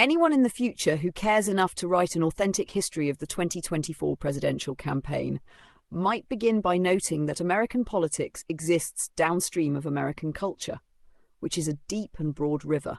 Anyone in the future who cares enough to write an authentic history of the 2024 presidential campaign might begin by noting that American politics exists downstream of American culture, which is a deep and broad river.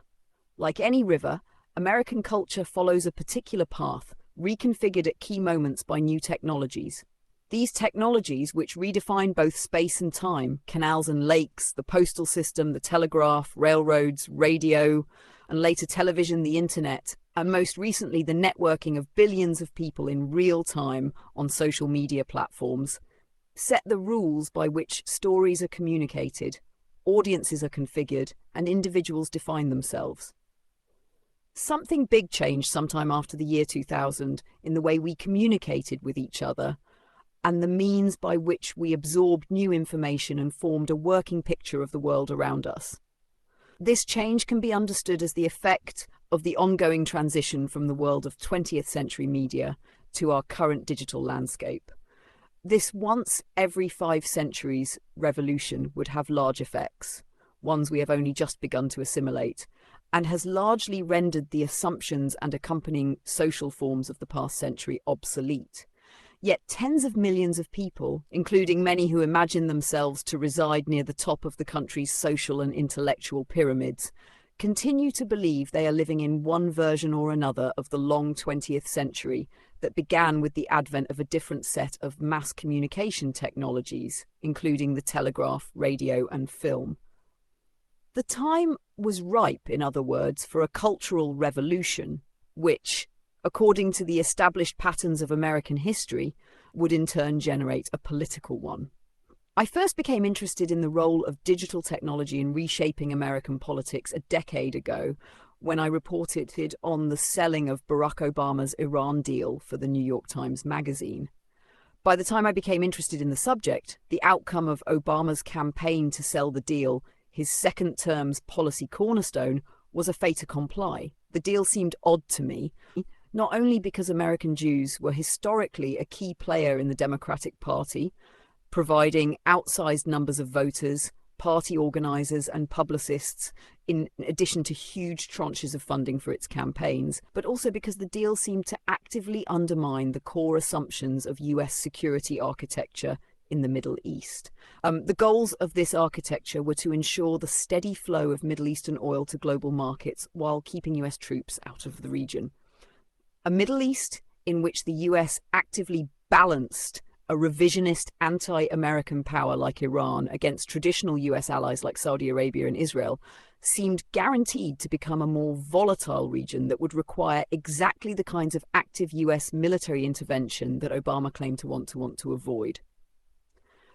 Like any river, American culture follows a particular path, reconfigured at key moments by new technologies. These technologies, which redefine both space and time, canals and lakes, the postal system, the telegraph, railroads, radio, and later television, the internet, and most recently the networking of billions of people in real time on social media platforms, set the rules by which stories are communicated, audiences are configured, and individuals define themselves. Something big changed sometime after the year 2000 in the way we communicated with each other and the means by which we absorbed new information and formed a working picture of the world around us. This change can be understood as the effect of the ongoing transition from the world of 20th century media to our current digital landscape. This once every 5 centuries revolution would have large effects, ones we have only just begun to assimilate, and has largely rendered the assumptions and accompanying social forms of the past century obsolete. Yet tens of millions of people, including many who imagine themselves to reside near the top of the country's social and intellectual pyramids, continue to believe they are living in one version or another of the long 20th century that began with the advent of a different set of mass communication technologies, including the telegraph, radio, and film. The time was ripe, in other words, for a cultural revolution, which, according to the established patterns of American history, would in turn generate a political one. I first became interested in the role of digital technology in reshaping American politics a decade ago when I reported on the selling of Barack Obama's Iran deal for the New York Times Magazine. By the time I became interested in the subject, the outcome of Obama's campaign to sell the deal, his second term's policy cornerstone, was a fait accompli. The deal seemed odd to me, not only because American Jews were historically a key player in the Democratic Party, providing outsized numbers of voters, party organizers, and publicists, in addition to huge tranches of funding for its campaigns, but also because the deal seemed to actively undermine the core assumptions of US security architecture in the Middle East. The goals of this architecture were to ensure the steady flow of Middle Eastern oil to global markets while keeping US troops out of the region. A Middle East in which the US actively balanced a revisionist anti-American power like Iran against traditional US allies like Saudi Arabia and Israel seemed guaranteed to become a more volatile region that would require exactly the kinds of active US military intervention that Obama claimed to want to avoid.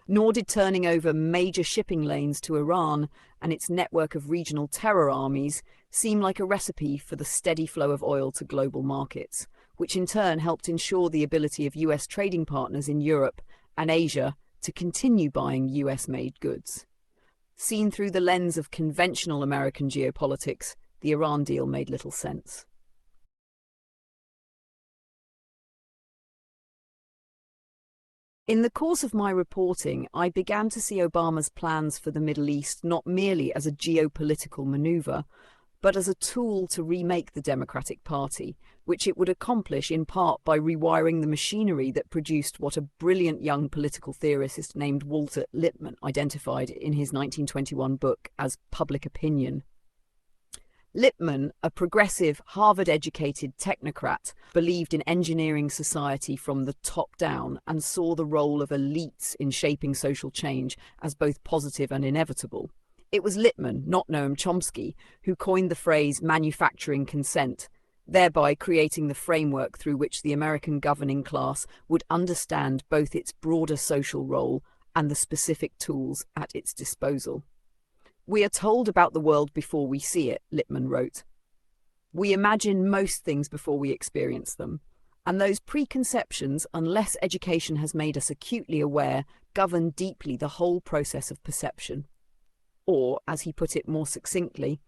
Nor did turning over major shipping lanes to Iran and its network of regional terror armies seem like a recipe for the steady flow of oil to global markets, which in turn helped ensure the ability of US trading partners in Europe and Asia to continue buying US-made goods. Seen through the lens of conventional American geopolitics, the Iran deal made little sense. In the course of my reporting, I began to see Obama's plans for the Middle East not merely as a geopolitical maneuver, but as a tool to remake the Democratic Party, which it would accomplish in part by rewiring the machinery that produced what a brilliant young political theorist named Walter Lippmann identified in his 1921 book as public opinion. Lippmann, a progressive, Harvard-educated technocrat, believed in engineering society from the top down and saw the role of elites in shaping social change as both positive and inevitable. It was Lippmann, not Noam Chomsky, who coined the phrase manufacturing consent, thereby creating the framework through which the American governing class would understand both its broader social role and the specific tools at its disposal. We are told about the world before we see it, Lippmann wrote. We imagine most things before we experience them, and those preconceptions, unless education has made us acutely aware, govern deeply the whole process of perception. Or, as he put it more succinctly,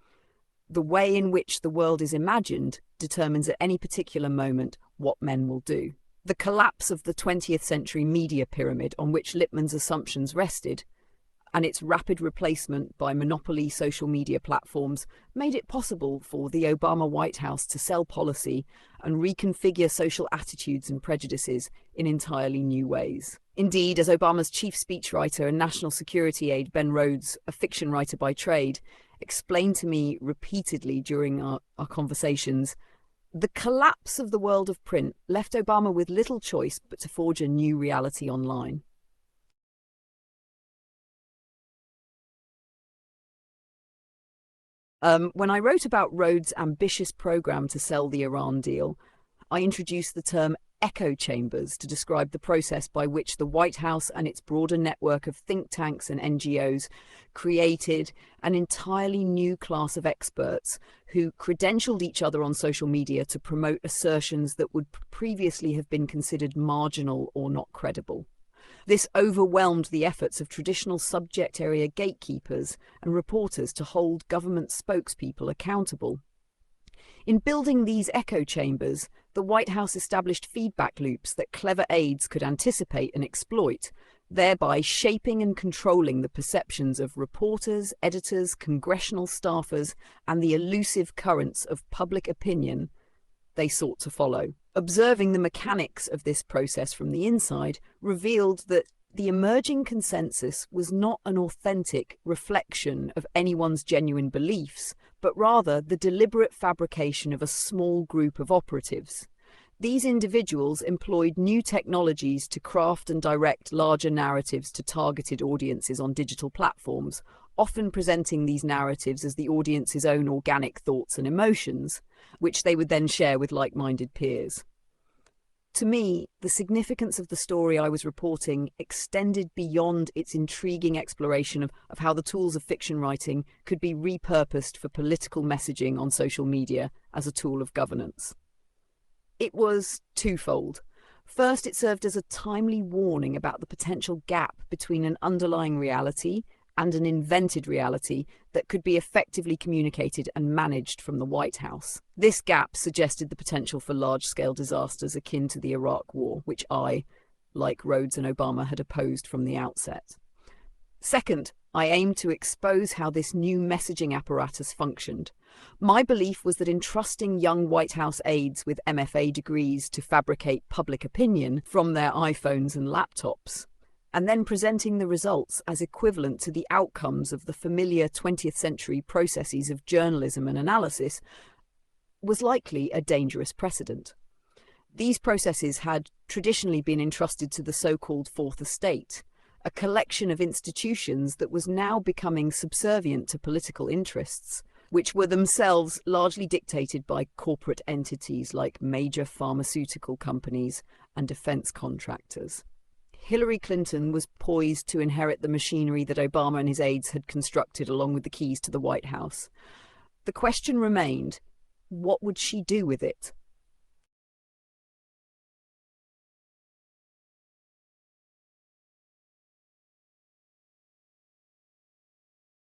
the way in which the world is imagined determines at any particular moment what men will do. The collapse of the 20th century media pyramid on which Lippmann's assumptions rested and its rapid replacement by monopoly social media platforms made it possible for the Obama White House to sell policy and reconfigure social attitudes and prejudices in entirely new ways. Indeed, as Obama's chief speechwriter and national security aide Ben Rhodes, a fiction writer by trade, explained to me repeatedly during our conversations, the collapse of the world of print left Obama with little choice but to forge a new reality online. When I wrote about Rhodes' ambitious program to sell the Iran deal, I introduced the term echo chambers to describe the process by which the White House and its broader network of think tanks and NGOs created an entirely new class of experts who credentialed each other on social media to promote assertions that would previously have been considered marginal or not credible. This overwhelmed the efforts of traditional subject area gatekeepers and reporters to hold government spokespeople accountable. In building these echo chambers, the White House established feedback loops that clever aides could anticipate and exploit, thereby shaping and controlling the perceptions of reporters, editors, congressional staffers, and the elusive currents of public opinion they sought to follow. Observing the mechanics of this process from the inside revealed that the emerging consensus was not an authentic reflection of anyone's genuine beliefs, but rather the deliberate fabrication of a small group of operatives. These individuals employed new technologies to craft and direct larger narratives to targeted audiences on digital platforms, often presenting these narratives as the audience's own organic thoughts and emotions, which they would then share with like-minded peers. To me, the significance of the story I was reporting extended beyond its intriguing exploration of how the tools of fiction writing could be repurposed for political messaging on social media as a tool of governance. It was twofold. First, it served as a timely warning about the potential gap between an underlying reality and an invented reality that could be effectively communicated and managed from the White House. This gap suggested the potential for large-scale disasters akin to the Iraq War, which I, like Rhodes and Obama, had opposed from the outset. Second, I aimed to expose how this new messaging apparatus functioned. My belief was that entrusting young White House aides with MFA degrees to fabricate public opinion from their iPhones and laptops, and then presenting the results as equivalent to the outcomes of the familiar 20th century processes of journalism and analysis, was likely a dangerous precedent. These processes had traditionally been entrusted to the so-called Fourth Estate, a collection of institutions that was now becoming subservient to political interests, which were themselves largely dictated by corporate entities like major pharmaceutical companies and defense contractors. Hillary Clinton was poised to inherit the machinery that Obama and his aides had constructed along with the keys to the White House. The question remained, what would she do with it?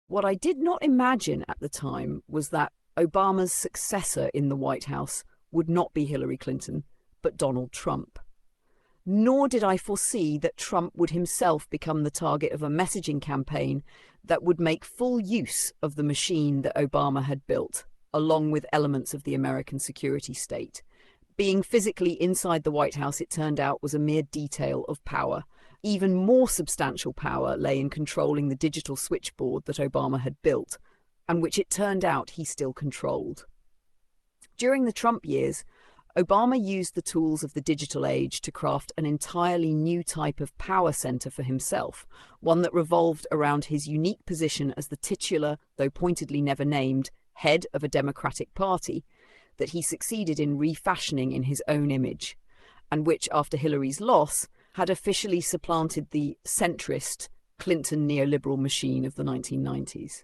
What I did not imagine at the time was that Obama's successor in the White House would not be Hillary Clinton, but Donald Trump. Nor did I foresee that Trump would himself become the target of a messaging campaign that would make full use of the machine that Obama had built, along with elements of the American security state. Being physically inside the White House, it turned out, was a mere detail of power. Even more substantial power lay in controlling the digital switchboard that Obama had built, and which it turned out he still controlled. During the Trump years, Obama used the tools of the digital age to craft an entirely new type of power center for himself, one that revolved around his unique position as the titular, though pointedly never named, head of a Democratic Party that he succeeded in refashioning in his own image, and which, after Hillary's loss, had officially supplanted the centrist Clinton neoliberal machine of the 1990s.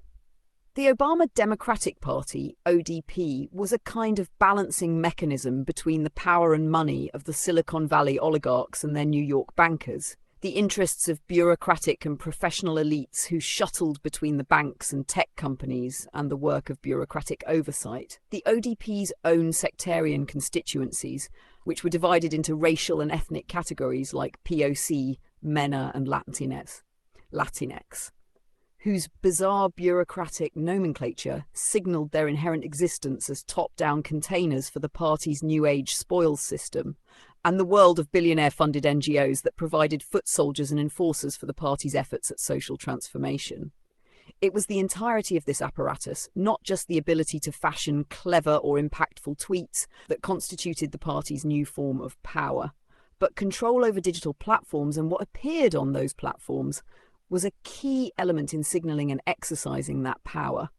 The Obama Democratic Party, ODP, was a kind of balancing mechanism between the power and money of the Silicon Valley oligarchs and their New York bankers, the interests of bureaucratic and professional elites who shuttled between the banks and tech companies and the work of bureaucratic oversight, the ODP's own sectarian constituencies, which were divided into racial and ethnic categories like POC, MENA and Latinx. whose bizarre bureaucratic nomenclature signalled their inherent existence as top-down containers for the party's New Age spoils system, and the world of billionaire-funded NGOs that provided foot soldiers and enforcers for the party's efforts at social transformation. It was the entirety of this apparatus, not just the ability to fashion clever or impactful tweets, that constituted the party's new form of power, but control over digital platforms and what appeared on those platforms was a key element in signalling and exercising that power.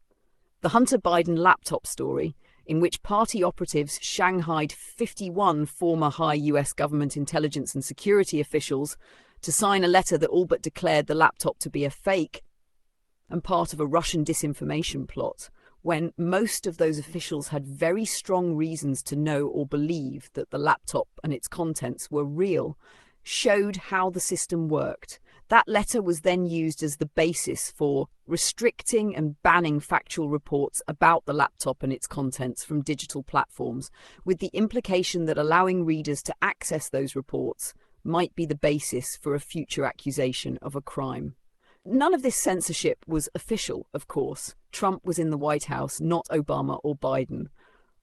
The Hunter Biden laptop story, in which party operatives shanghaied 51 former high US government intelligence and security officials to sign a letter that all but declared the laptop to be a fake and part of a Russian disinformation plot, when most of those officials had very strong reasons to know or believe that the laptop and its contents were real, showed how the system worked. That letter was then used as the basis for restricting and banning factual reports about the laptop and its contents from digital platforms, with the implication that allowing readers to access those reports might be the basis for a future accusation of a crime. None of this censorship was official, of course. Trump was in the White House, not Obama or Biden.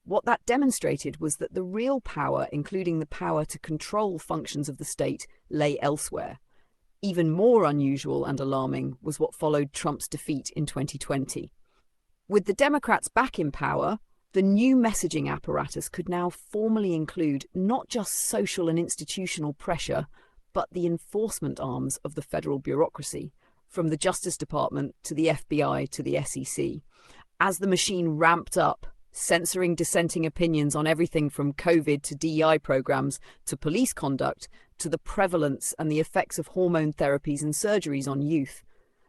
What that demonstrated was that the real power, including the power to control functions of the state, lay elsewhere. Even more unusual and alarming was what followed Trump's defeat in 2020. With the Democrats back in power, the new messaging apparatus could now formally include not just social and institutional pressure, but the enforcement arms of the federal bureaucracy, from the Justice Department to the FBI to the SEC. As the machine ramped up, censoring dissenting opinions on everything from COVID to DEI programs to police conduct to the prevalence and the effects of hormone therapies and surgeries on youth,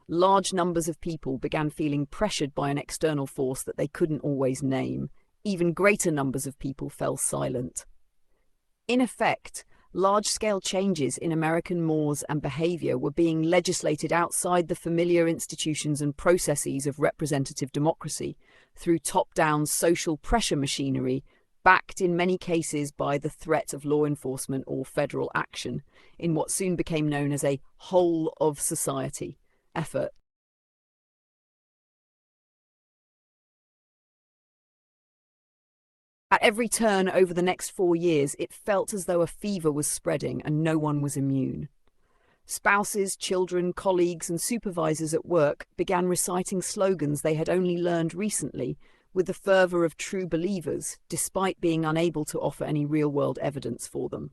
large numbers of people began feeling pressured by an external force that they couldn't always name. Even greater numbers of people fell silent. In effect, large-scale changes in American mores and behavior were being legislated outside the familiar institutions and processes of representative democracy through top-down social pressure machinery, backed in many cases by the threat of law enforcement or federal action, in what soon became known as a whole-of-society effort. At every turn over the next 4 years, it felt as though a fever was spreading and no one was immune. Spouses, children, colleagues, and supervisors at work began reciting slogans they had only learned recently with the fervour of true believers, despite being unable to offer any real-world evidence for them.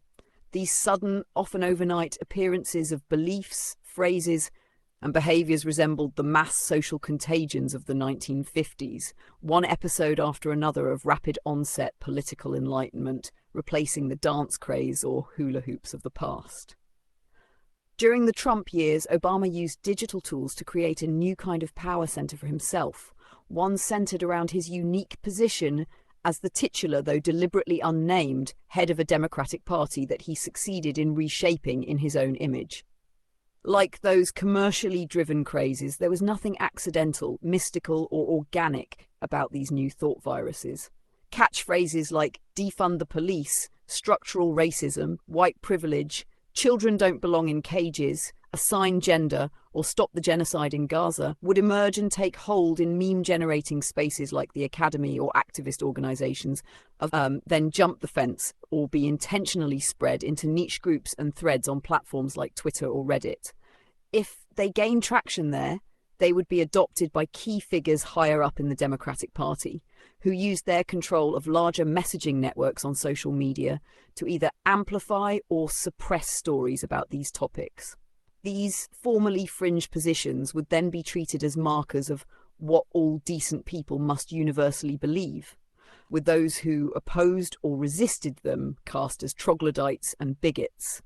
These sudden, often overnight appearances of beliefs, phrases, and behaviours resembled the mass social contagions of the 1950s, one episode after another of rapid-onset political enlightenment, replacing the dance craze or hula hoops of the past. During the Trump years, Obama used digital tools to create a new kind of power centre for himself, one centred around his unique position as the titular, though deliberately unnamed, head of a Democratic Party that he succeeded in reshaping in his own image. Like those commercially driven crazes, there was nothing accidental, mystical, or organic about these new thought viruses. Catchphrases like defund the police, structural racism, white privilege, children don't belong in cages, assign gender, or stop the genocide in Gaza would emerge and take hold in meme-generating spaces like the Academy or activist organisations, then jump the fence or be intentionally spread into niche groups and threads on platforms like Twitter or Reddit. If they gained traction there, they would be adopted by key figures higher up in the Democratic Party, who used their control of larger messaging networks on social media to either amplify or suppress stories about these topics. These formerly fringe positions would then be treated as markers of what all decent people must universally believe, with those who opposed or resisted them cast as troglodytes and bigots.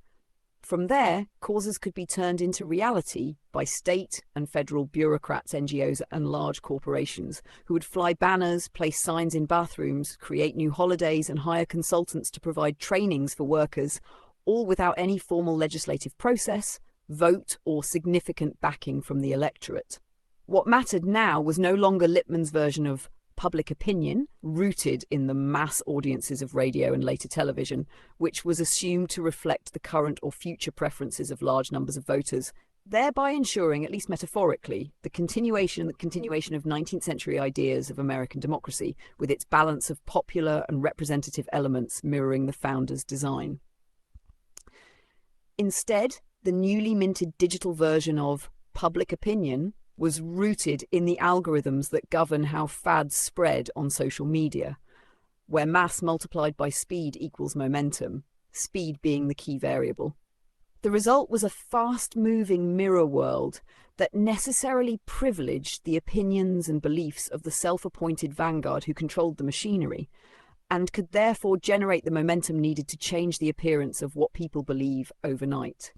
From there, causes could be turned into reality by state and federal bureaucrats, NGOs, and large corporations who would fly banners, place signs in bathrooms, create new holidays, and hire consultants to provide trainings for workers, all without any formal legislative process, vote, or significant backing from the electorate. What mattered now was no longer Lippmann's version of public opinion, rooted in the mass audiences of radio and later television, which was assumed to reflect the current or future preferences of large numbers of voters, thereby ensuring, at least metaphorically, the continuation of 19th century ideas of American democracy, with its balance of popular and representative elements mirroring the founders' design. Instead, the newly minted digital version of public opinion was rooted in the algorithms that govern how fads spread on social media, where mass multiplied by speed equals momentum, speed being the key variable. The result was a fast-moving mirror world that necessarily privileged the opinions and beliefs of the self-appointed vanguard who controlled the machinery, and could therefore generate the momentum needed to change the appearance of what people believe overnight.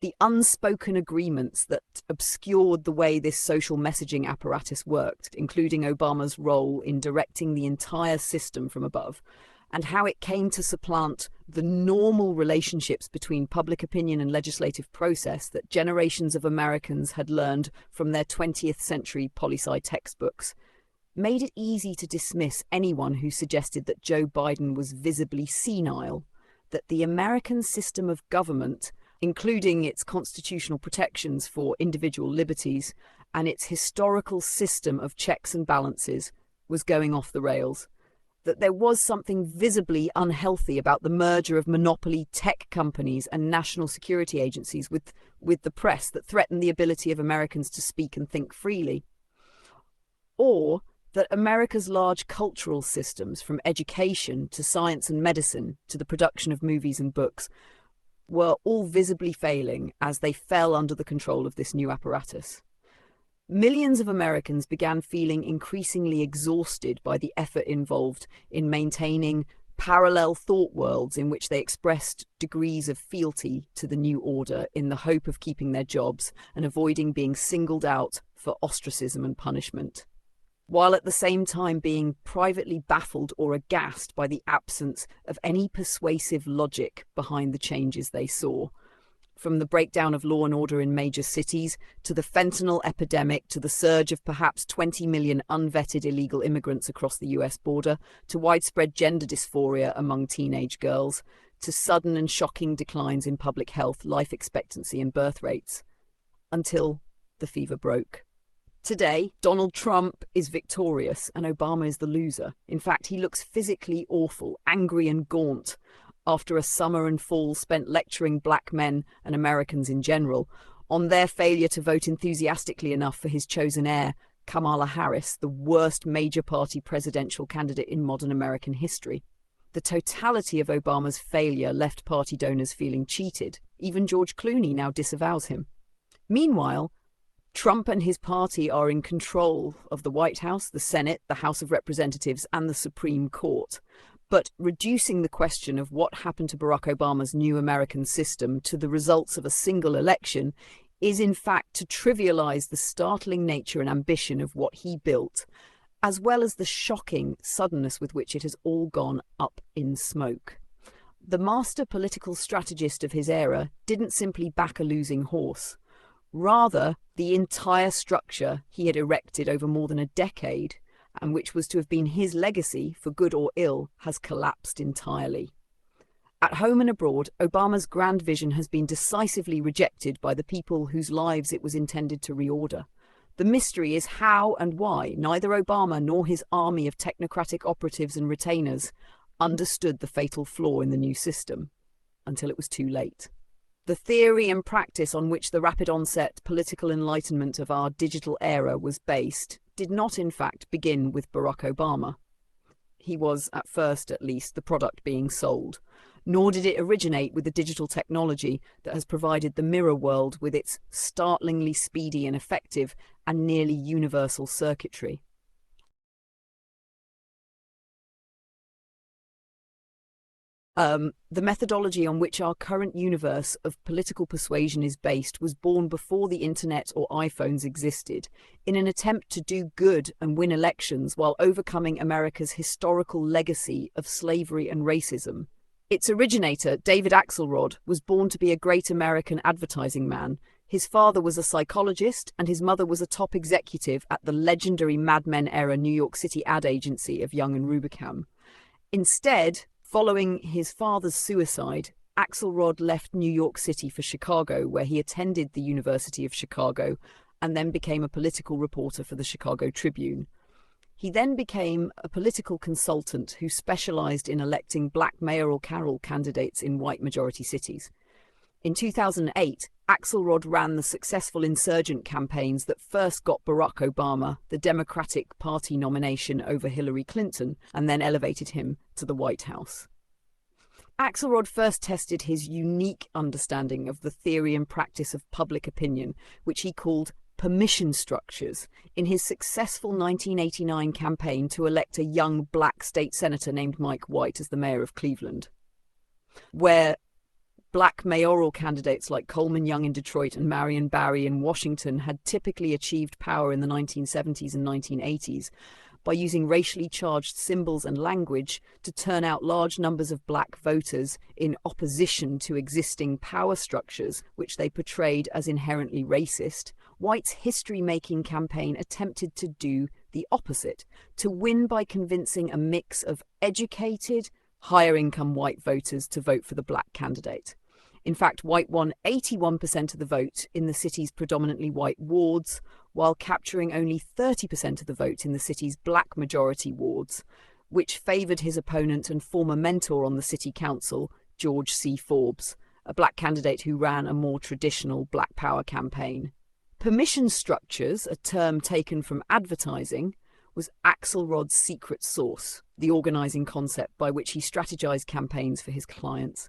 The unspoken agreements that obscured the way this social messaging apparatus worked, including Obama's role in directing the entire system from above, and how it came to supplant the normal relationships between public opinion and legislative process that generations of Americans had learned from their 20th century poli-sci textbooks, made it easy to dismiss anyone who suggested that Joe Biden was visibly senile, that the American system of government, including its constitutional protections for individual liberties and its historical system of checks and balances, was going off the rails, that there was something visibly unhealthy about the merger of monopoly tech companies and national security agencies with the press that threatened the ability of Americans to speak and think freely, or that America's large cultural systems, from education to science and medicine to the production of movies and books, were all visibly failing as they fell under the control of this new apparatus. Millions of Americans began feeling increasingly exhausted by the effort involved in maintaining parallel thought worlds in which they expressed degrees of fealty to the new order in the hope of keeping their jobs and avoiding being singled out for ostracism and punishment, while at the same time being privately baffled or aghast by the absence of any persuasive logic behind the changes they saw. From the breakdown of law and order in major cities, to the fentanyl epidemic, to the surge of perhaps 20 million unvetted illegal immigrants across the US border, to widespread gender dysphoria among teenage girls, to sudden and shocking declines in public health, life expectancy and birth rates, until the fever broke. Today, Donald Trump is victorious and Obama is the loser. In fact, he looks physically awful, angry and gaunt, after a summer and fall spent lecturing black men and Americans in general on their failure to vote enthusiastically enough for his chosen heir, Kamala Harris, the worst major party presidential candidate in modern American history. The totality of Obama's failure left party donors feeling cheated. Even George Clooney now disavows him. Meanwhile, Trump and his party are in control of the White House, the Senate, the House of Representatives, and the Supreme Court. But reducing the question of what happened to Barack Obama's new American system to the results of a single election is in fact to trivialize the startling nature and ambition of what he built, as well as the shocking suddenness with which it has all gone up in smoke. The master political strategist of his era didn't simply back a losing horse. Rather, the entire structure he had erected over more than a decade, and which was to have been his legacy, for good or ill, has collapsed entirely. At home and abroad, Obama's grand vision has been decisively rejected by the people whose lives it was intended to reorder. The mystery is how and why neither Obama nor his army of technocratic operatives and retainers understood the fatal flaw in the new system, until it was too late. The theory and practice on which the rapid-onset political enlightenment of our digital era was based did not, in fact, begin with Barack Obama. He was, at first at least, the product being sold. Nor did it originate with the digital technology that has provided the mirror world with its startlingly speedy and effective and nearly universal circuitry. The methodology on which our current universe of political persuasion is based was born before the internet or iPhones existed, in an attempt to do good and win elections while overcoming America's historical legacy of slavery and racism. Its originator, David Axelrod, was born to be a great American advertising man. His father was a psychologist and his mother was a top executive at the legendary Mad Men era New York City ad agency of Young and Rubicam. Instead, Following his father's suicide, Axelrod left New York City for Chicago, where he attended the University of Chicago and then became a political reporter for the Chicago Tribune. He then became a political consultant who specialized in electing black mayoral candidates in white majority cities. In 2008, Axelrod ran the successful insurgent campaigns that first got Barack Obama the Democratic Party nomination over Hillary Clinton and then elevated him to the White House. Axelrod first tested his unique understanding of the theory and practice of public opinion, which he called permission structures, in his successful 1989 campaign to elect a young black state senator named Mike White as the mayor of Cleveland, where black mayoral candidates like Coleman Young in Detroit and Marion Barry in Washington had typically achieved power in the 1970s and 1980s by using racially charged symbols and language to turn out large numbers of black voters in opposition to existing power structures, which they portrayed as inherently racist. White's history-making campaign attempted to do the opposite, to win by convincing a mix of educated, higher-income white voters to vote for the black candidate. In fact, White won 81% of the vote in the city's predominantly white wards, while capturing only 30% of the vote in the city's black majority wards, which favoured his opponent and former mentor on the city council, George C. Forbes, a black candidate who ran a more traditional black power campaign. Permission structures, a term taken from advertising, was Axelrod's secret sauce, the organising concept by which he strategized campaigns for his clients.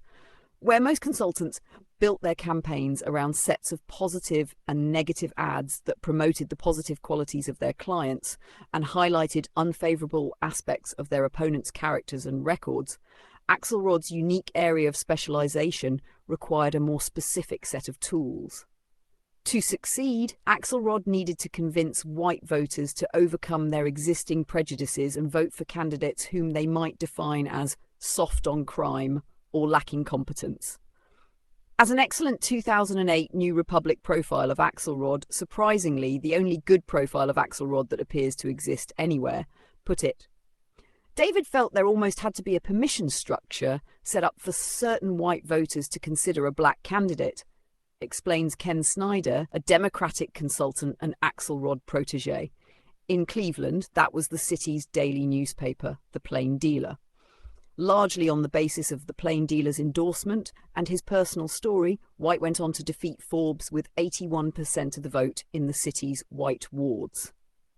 Where most consultants built their campaigns around sets of positive and negative ads that promoted the positive qualities of their clients and highlighted unfavourable aspects of their opponents' characters and records, Axelrod's unique area of specialisation required a more specific set of tools. To succeed, Axelrod needed to convince white voters to overcome their existing prejudices and vote for candidates whom they might define as soft on crime or lacking competence. As an excellent 2008 New Republic profile of Axelrod, surprisingly the only good profile of Axelrod that appears to exist anywhere, put it, David felt there almost had to be a permission structure set up for certain white voters to consider a black candidate, explains Ken Snyder, a Democratic consultant and Axelrod protege. In Cleveland, that was the city's daily newspaper, The Plain Dealer. Largely on the basis of the Plain Dealer's endorsement and his personal story, White went on to defeat Forbes with 81% of the vote in the city's white wards.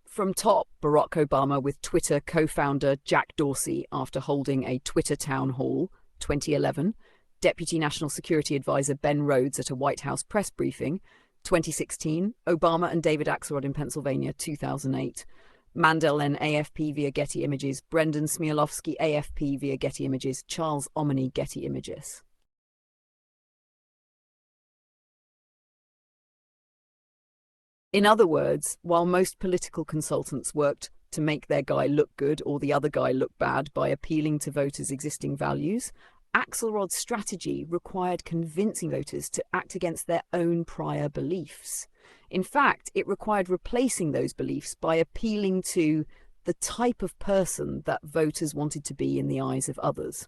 From top, Barack Obama with Twitter co-founder Jack Dorsey after holding a Twitter town hall, 2011, Deputy National Security Advisor Ben Rhodes at a White House press briefing, 2016, Obama and David Axelrod in Pennsylvania, 2008, Mandel N. AFP via Getty Images, Brendan Smialowski AFP via Getty Images, Charles Omni Getty Images. In other words, while most political consultants worked to make their guy look good or the other guy look bad by appealing to voters' existing values, Axelrod's strategy required convincing voters to act against their own prior beliefs. In fact, it required replacing those beliefs by appealing to the type of person that voters wanted to be in the eyes of others.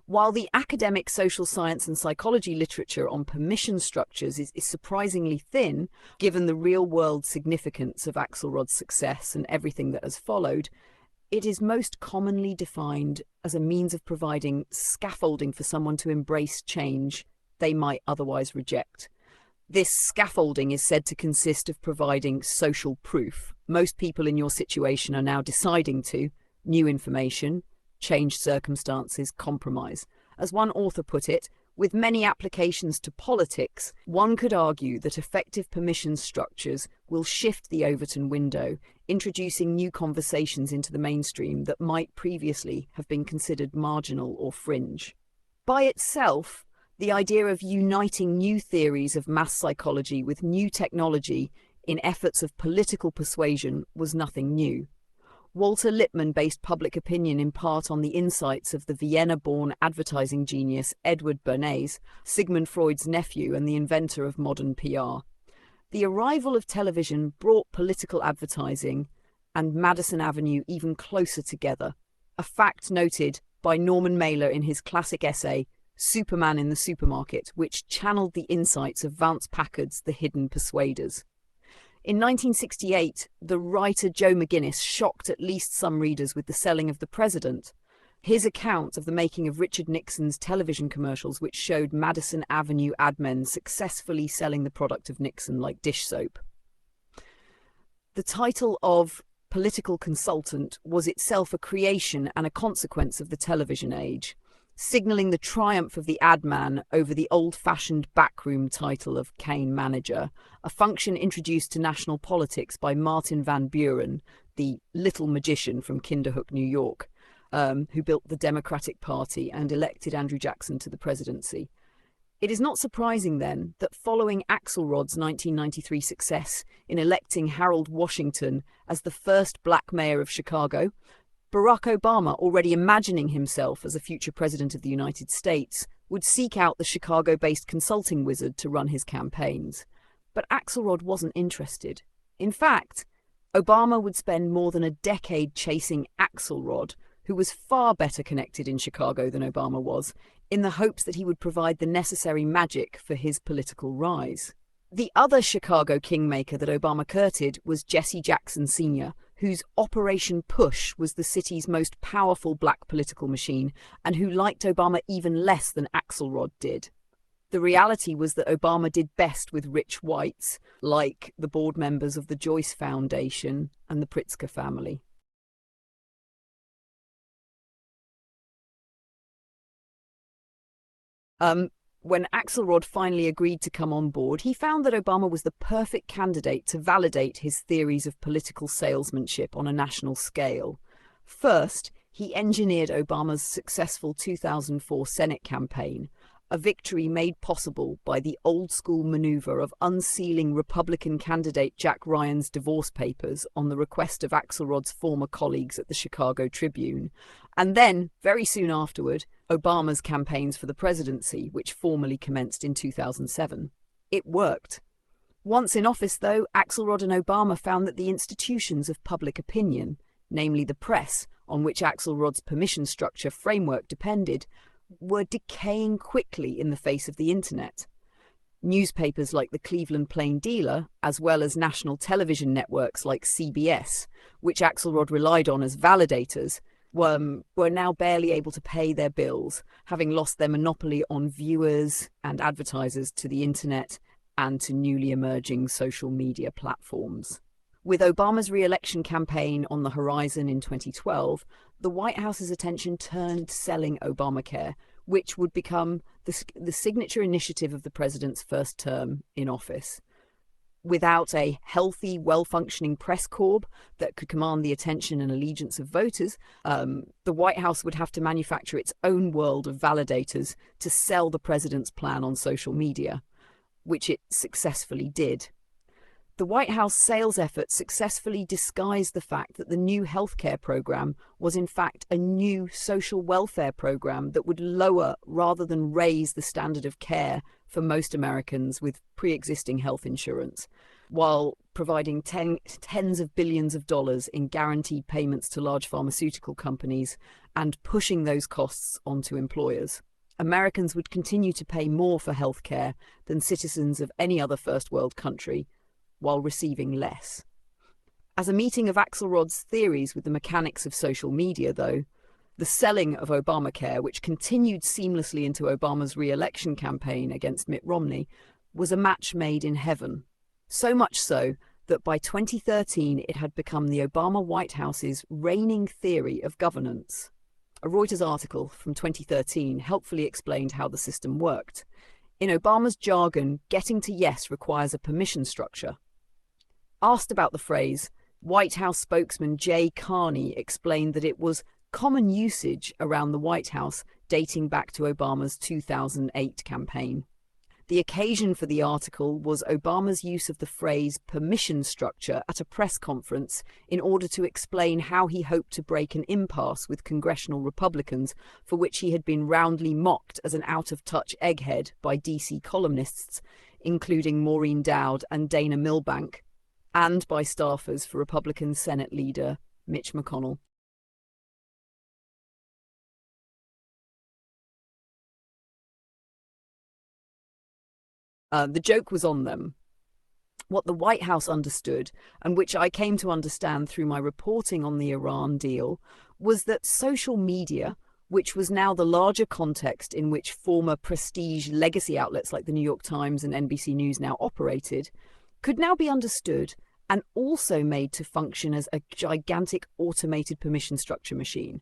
While the academic social science and psychology literature on permission structures is surprisingly thin, given the real-world significance of Axelrod's success and everything that has followed, it is most commonly defined as a means of providing scaffolding for someone to embrace change they might otherwise reject. This scaffolding is said to consist of providing social proof. Most people in your situation are now deciding to, new information, changed circumstances, compromise. As one author put it, with many applications to politics, one could argue that effective permission structures will shift the Overton window, introducing new conversations into the mainstream that might previously have been considered marginal or fringe. By itself, the idea of uniting new theories of mass psychology with new technology in efforts of political persuasion was nothing new. Walter Lippmann based public opinion in part on the insights of the Vienna-born advertising genius Edward Bernays, Sigmund Freud's nephew and the inventor of modern PR. The arrival of television brought political advertising and Madison Avenue even closer together, a fact noted by Norman Mailer in his classic essay, Superman in the Supermarket, which channeled the insights of Vance Packard's The Hidden Persuaders. In 1968, the writer Joe McGinnis shocked at least some readers with The Selling of the President. His account of the making of Richard Nixon's television commercials, which showed Madison Avenue ad men successfully selling the product of Nixon like dish soap. The title of political consultant was itself a creation and a consequence of the television age, signalling the triumph of the ad man over the old-fashioned backroom title of campaign manager, a function introduced to national politics by Martin Van Buren, the little magician from Kinderhook, New York, who built the Democratic Party and elected Andrew Jackson to the presidency. It is not surprising, then, that following Axelrod's 1993 success in electing Harold Washington as the first black mayor of Chicago, Barack Obama, already imagining himself as a future president of the United States, would seek out the Chicago-based consulting wizard to run his campaigns. But Axelrod wasn't interested. In fact, Obama would spend more than a decade chasing Axelrod, who was far better connected in Chicago than Obama was, in the hopes that he would provide the necessary magic for his political rise. The other Chicago kingmaker that Obama courted was Jesse Jackson Sr., whose Operation Push was the city's most powerful black political machine, and who liked Obama even less than Axelrod did. The reality was that Obama did best with rich whites, like the board members of the Joyce Foundation and the Pritzker family. When Axelrod finally agreed to come on board, he found that Obama was the perfect candidate to validate his theories of political salesmanship on a national scale. First, he engineered Obama's successful 2004 Senate campaign, a victory made possible by the old-school maneuver of unsealing Republican candidate Jack Ryan's divorce papers on the request of Axelrod's former colleagues at the Chicago Tribune, and then, very soon afterward, Obama's campaigns for the presidency, which formally commenced in 2007. It worked. Once in office, though, Axelrod and Obama found that the institutions of public opinion, namely the press, on which Axelrod's permission structure framework depended, were decaying quickly in the face of the internet. Newspapers like the Cleveland Plain Dealer, as well as national television networks like CBS, which Axelrod relied on as validators, were now barely able to pay their bills, having lost their monopoly on viewers and advertisers to the internet and to newly emerging social media platforms. With Obama's re-election campaign on the horizon in 2012, the White House's attention turned to selling Obamacare, which would become the signature initiative of the president's first term in office. Without a healthy, well-functioning press corps that could command the attention and allegiance of voters, the White House would have to manufacture its own world of validators to sell the president's plan on social media, which it successfully did. The White House sales effort successfully disguised the fact that the new healthcare program was in fact a new social welfare program that would lower rather than raise the standard of care for most Americans with pre-existing health insurance, while providing tens of billions of dollars in guaranteed payments to large pharmaceutical companies and pushing those costs onto employers. Americans would continue to pay more for healthcare than citizens of any other first world country, while receiving less. As a meeting of Axelrod's theories with the mechanics of social media, though, the selling of Obamacare, which continued seamlessly into Obama's re-election campaign against Mitt Romney, was a match made in heaven. So much so that by 2013 it had become the Obama White House's reigning theory of governance. A Reuters article from 2013 helpfully explained how the system worked. In Obama's jargon, getting to yes requires a permission structure. Asked about the phrase, White House spokesman Jay Carney explained that it was common usage around the White House dating back to Obama's 2008 campaign. The occasion for the article was Obama's use of the phrase permission structure at a press conference in order to explain how he hoped to break an impasse with congressional Republicans for which he had been roundly mocked as an out-of-touch egghead by DC columnists, including Maureen Dowd and Dana Milbank, and by staffers for Republican Senate leader Mitch McConnell. The joke was on them. What the White House understood, and which I came to understand through my reporting on the Iran deal, was that social media, which was now the larger context in which former prestige legacy outlets like the New York Times and NBC News now operated, could now be understood and also made to function as a gigantic automated permission structure machine.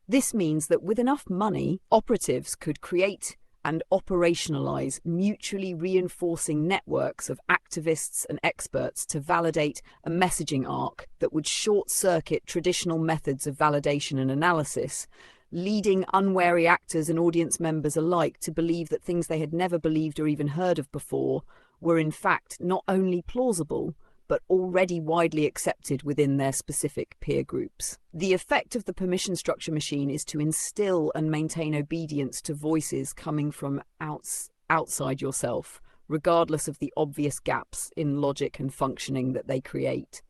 This means that with enough money, operatives could create and operationalize mutually reinforcing networks of activists and experts to validate a messaging arc that would short-circuit traditional methods of validation and analysis, leading unwary actors and audience members alike to believe that things they had never believed or even heard of before were in fact not only plausible, but already widely accepted within their specific peer groups. The effect of the permission structure machine is to instill and maintain obedience to voices coming from outside yourself, regardless of the obvious gaps in logic and functioning that they create.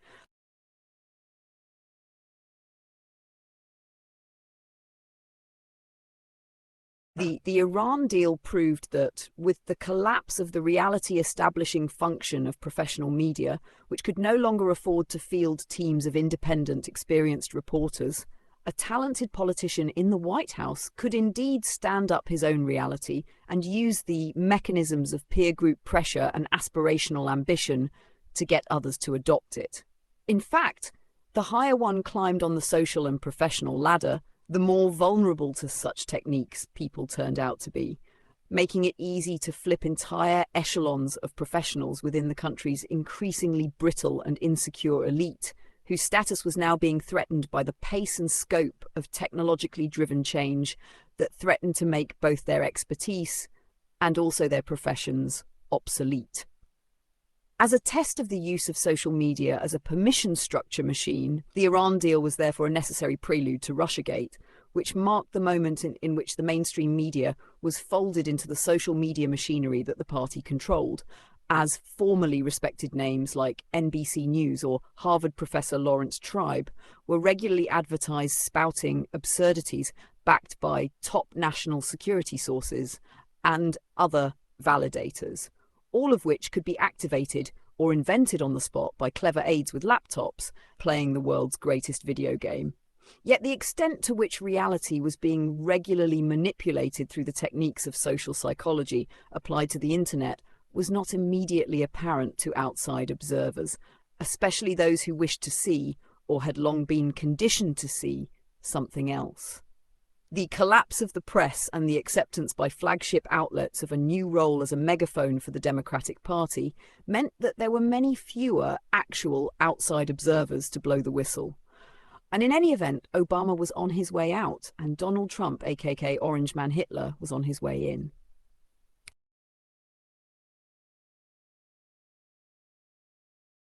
The Iran deal proved that, with the collapse of the reality-establishing function of professional media, which could no longer afford to field teams of independent, experienced reporters, a talented politician in the White House could indeed stand up his own reality and use the mechanisms of peer group pressure and aspirational ambition to get others to adopt it. In fact, the higher one climbed on the social and professional ladder, the more vulnerable to such techniques people turned out to be, making it easy to flip entire echelons of professionals within the country's increasingly brittle and insecure elite, whose status was now being threatened by the pace and scope of technologically driven change that threatened to make both their expertise and also their professions obsolete. As a test of the use of social media as a permission structure machine, the Iran deal was therefore a necessary prelude to Russiagate, which marked the moment in which the mainstream media was folded into the social media machinery that the party controlled, as formerly respected names like NBC News or Harvard professor Lawrence Tribe were regularly advertised spouting absurdities backed by top national security sources and other validators, all of which could be activated or invented on the spot by clever aides with laptops playing the world's greatest video game. Yet the extent to which reality was being regularly manipulated through the techniques of social psychology applied to the internet was not immediately apparent to outside observers, especially those who wished to see, or had long been conditioned to see, something else. The collapse of the press and the acceptance by flagship outlets of a new role as a megaphone for the Democratic Party meant that there were many fewer actual outside observers to blow the whistle. And in any event, Obama was on his way out, and Donald Trump, aka Orange Man Hitler, was on his way in.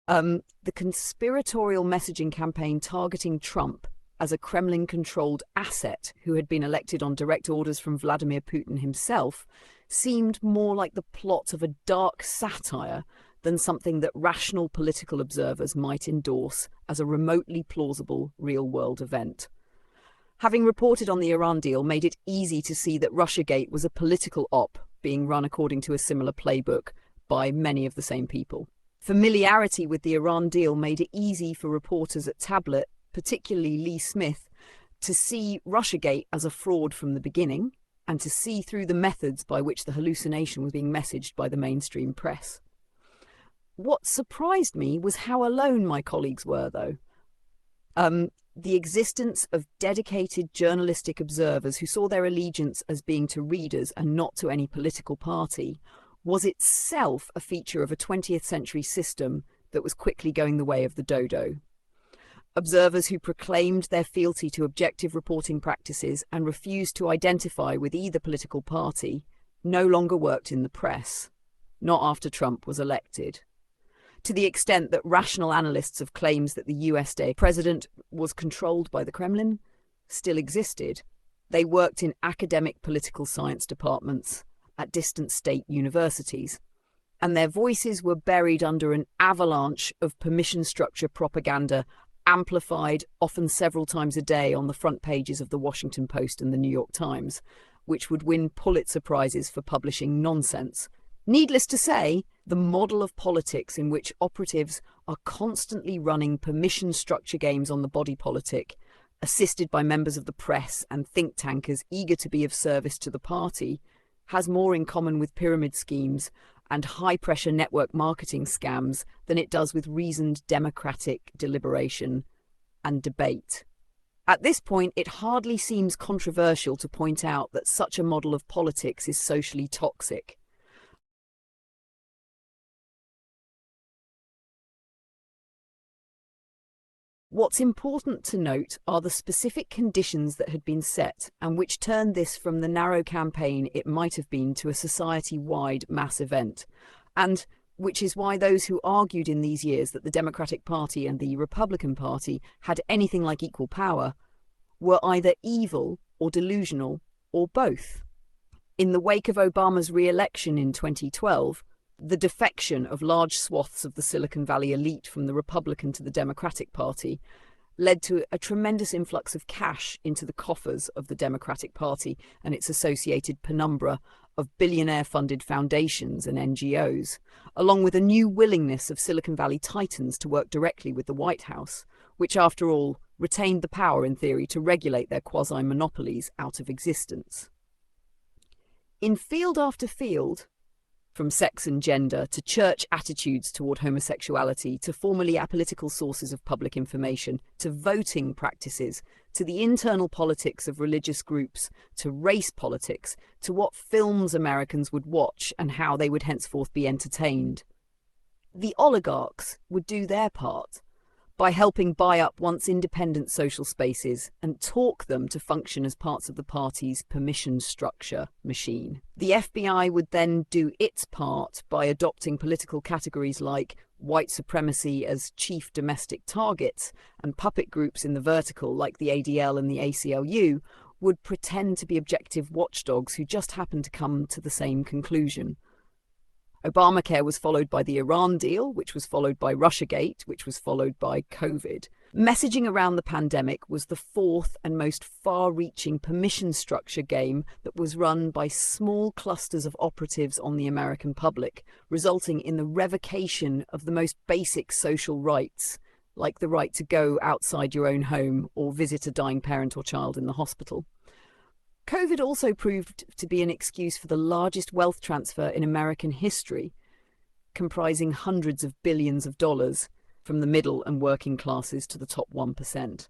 The conspiratorial messaging campaign targeting Trump as a Kremlin-controlled asset who had been elected on direct orders from Vladimir Putin himself seemed more like the plot of a dark satire than something that rational political observers might endorse as a remotely plausible real-world event. Having reported on the Iran deal made it easy to see that Russiagate was a political op being run according to a similar playbook by many of the same people. Familiarity with the Iran deal made it easy for reporters at Tablet, particularly Lee Smith, to see Russiagate as a fraud from the beginning and to see through the methods by which the hallucination was being messaged by the mainstream press. What surprised me was how alone my colleagues were, though. The existence of dedicated journalistic observers who saw their allegiance as being to readers and not to any political party was itself a feature of a 20th century system that was quickly going the way of the dodo. Observers who proclaimed their fealty to objective reporting practices and refused to identify with either political party no longer worked in the press, not after Trump was elected. To the extent that rational analysts of claims that the US president was controlled by the Kremlin still existed, they worked in academic political science departments at distant state universities, and their voices were buried under an avalanche of permission structure propaganda amplified often several times a day on the front pages of the Washington Post and the New York Times, which would win Pulitzer Prizes for publishing nonsense, Needless to say, the model of politics in which operatives are constantly running permission structure games on the body politic, assisted by members of the press and think tankers eager to be of service to the party, has more in common with pyramid schemes and high-pressure network marketing scams than it does with reasoned democratic deliberation and debate. At this point, it hardly seems controversial to point out that such a model of politics is socially toxic. What's important to note are the specific conditions that had been set and which turned this from the narrow campaign it might have been to a society-wide mass event, and which is why those who argued in these years that the Democratic Party and the Republican Party had anything like equal power were either evil or delusional or both. In the wake of Obama's re-election in 2012, the defection of large swaths of the Silicon Valley elite from the Republican to the Democratic Party led to a tremendous influx of cash into the coffers of the Democratic Party and its associated penumbra of billionaire-funded foundations and NGOs, along with a new willingness of Silicon Valley titans to work directly with the White House, which, after all, retained the power in theory to regulate their quasi-monopolies out of existence. In field after field, from sex and gender to church attitudes toward homosexuality to formerly apolitical sources of public information to voting practices to the internal politics of religious groups to race politics to what films Americans would watch and how they would henceforth be entertained. The oligarchs would do their part by helping buy up once independent social spaces and talk them to function as parts of the party's permission structure machine. The FBI would then do its part by adopting political categories like white supremacy as chief domestic targets, and puppet groups in the vertical like the ADL and the ACLU would pretend to be objective watchdogs who just happened to come to the same conclusion. Obamacare was followed by the Iran deal, which was followed by Russiagate, which was followed by COVID. Messaging around the pandemic was the fourth and most far-reaching permission structure game that was run by small clusters of operatives on the American public, resulting in the revocation of the most basic social rights, like the right to go outside your own home or visit a dying parent or child in the hospital. COVID also proved to be an excuse for the largest wealth transfer in American history, comprising hundreds of billions of dollars from the middle and working classes to the top 1%.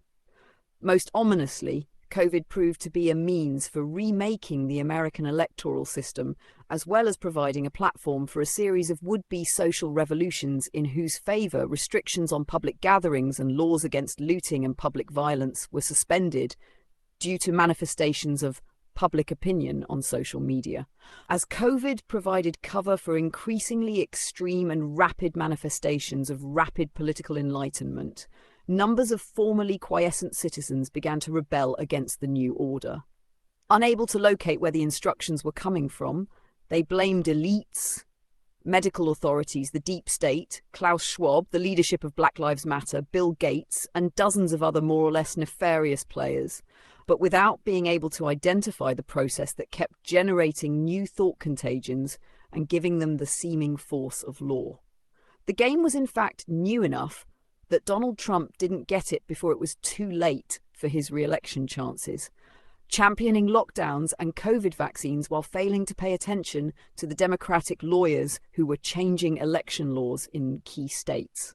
Most ominously, COVID proved to be a means for remaking the American electoral system, as well as providing a platform for a series of would-be social revolutions in whose favour restrictions on public gatherings and laws against looting and public violence were suspended due to manifestations of public opinion on social media. As COVID provided cover for increasingly extreme and rapid manifestations of rapid political enlightenment, numbers of formerly quiescent citizens began to rebel against the new order. Unable to locate where the instructions were coming from, they blamed elites, medical authorities, the deep state, Klaus Schwab, the leadership of Black Lives Matter, Bill Gates, and dozens of other more or less nefarious players, but without being able to identify the process that kept generating new thought contagions and giving them the seeming force of law. The game was in fact new enough that Donald Trump didn't get it before it was too late for his re-election chances, championing lockdowns and COVID vaccines while failing to pay attention to the Democratic lawyers who were changing election laws in key states.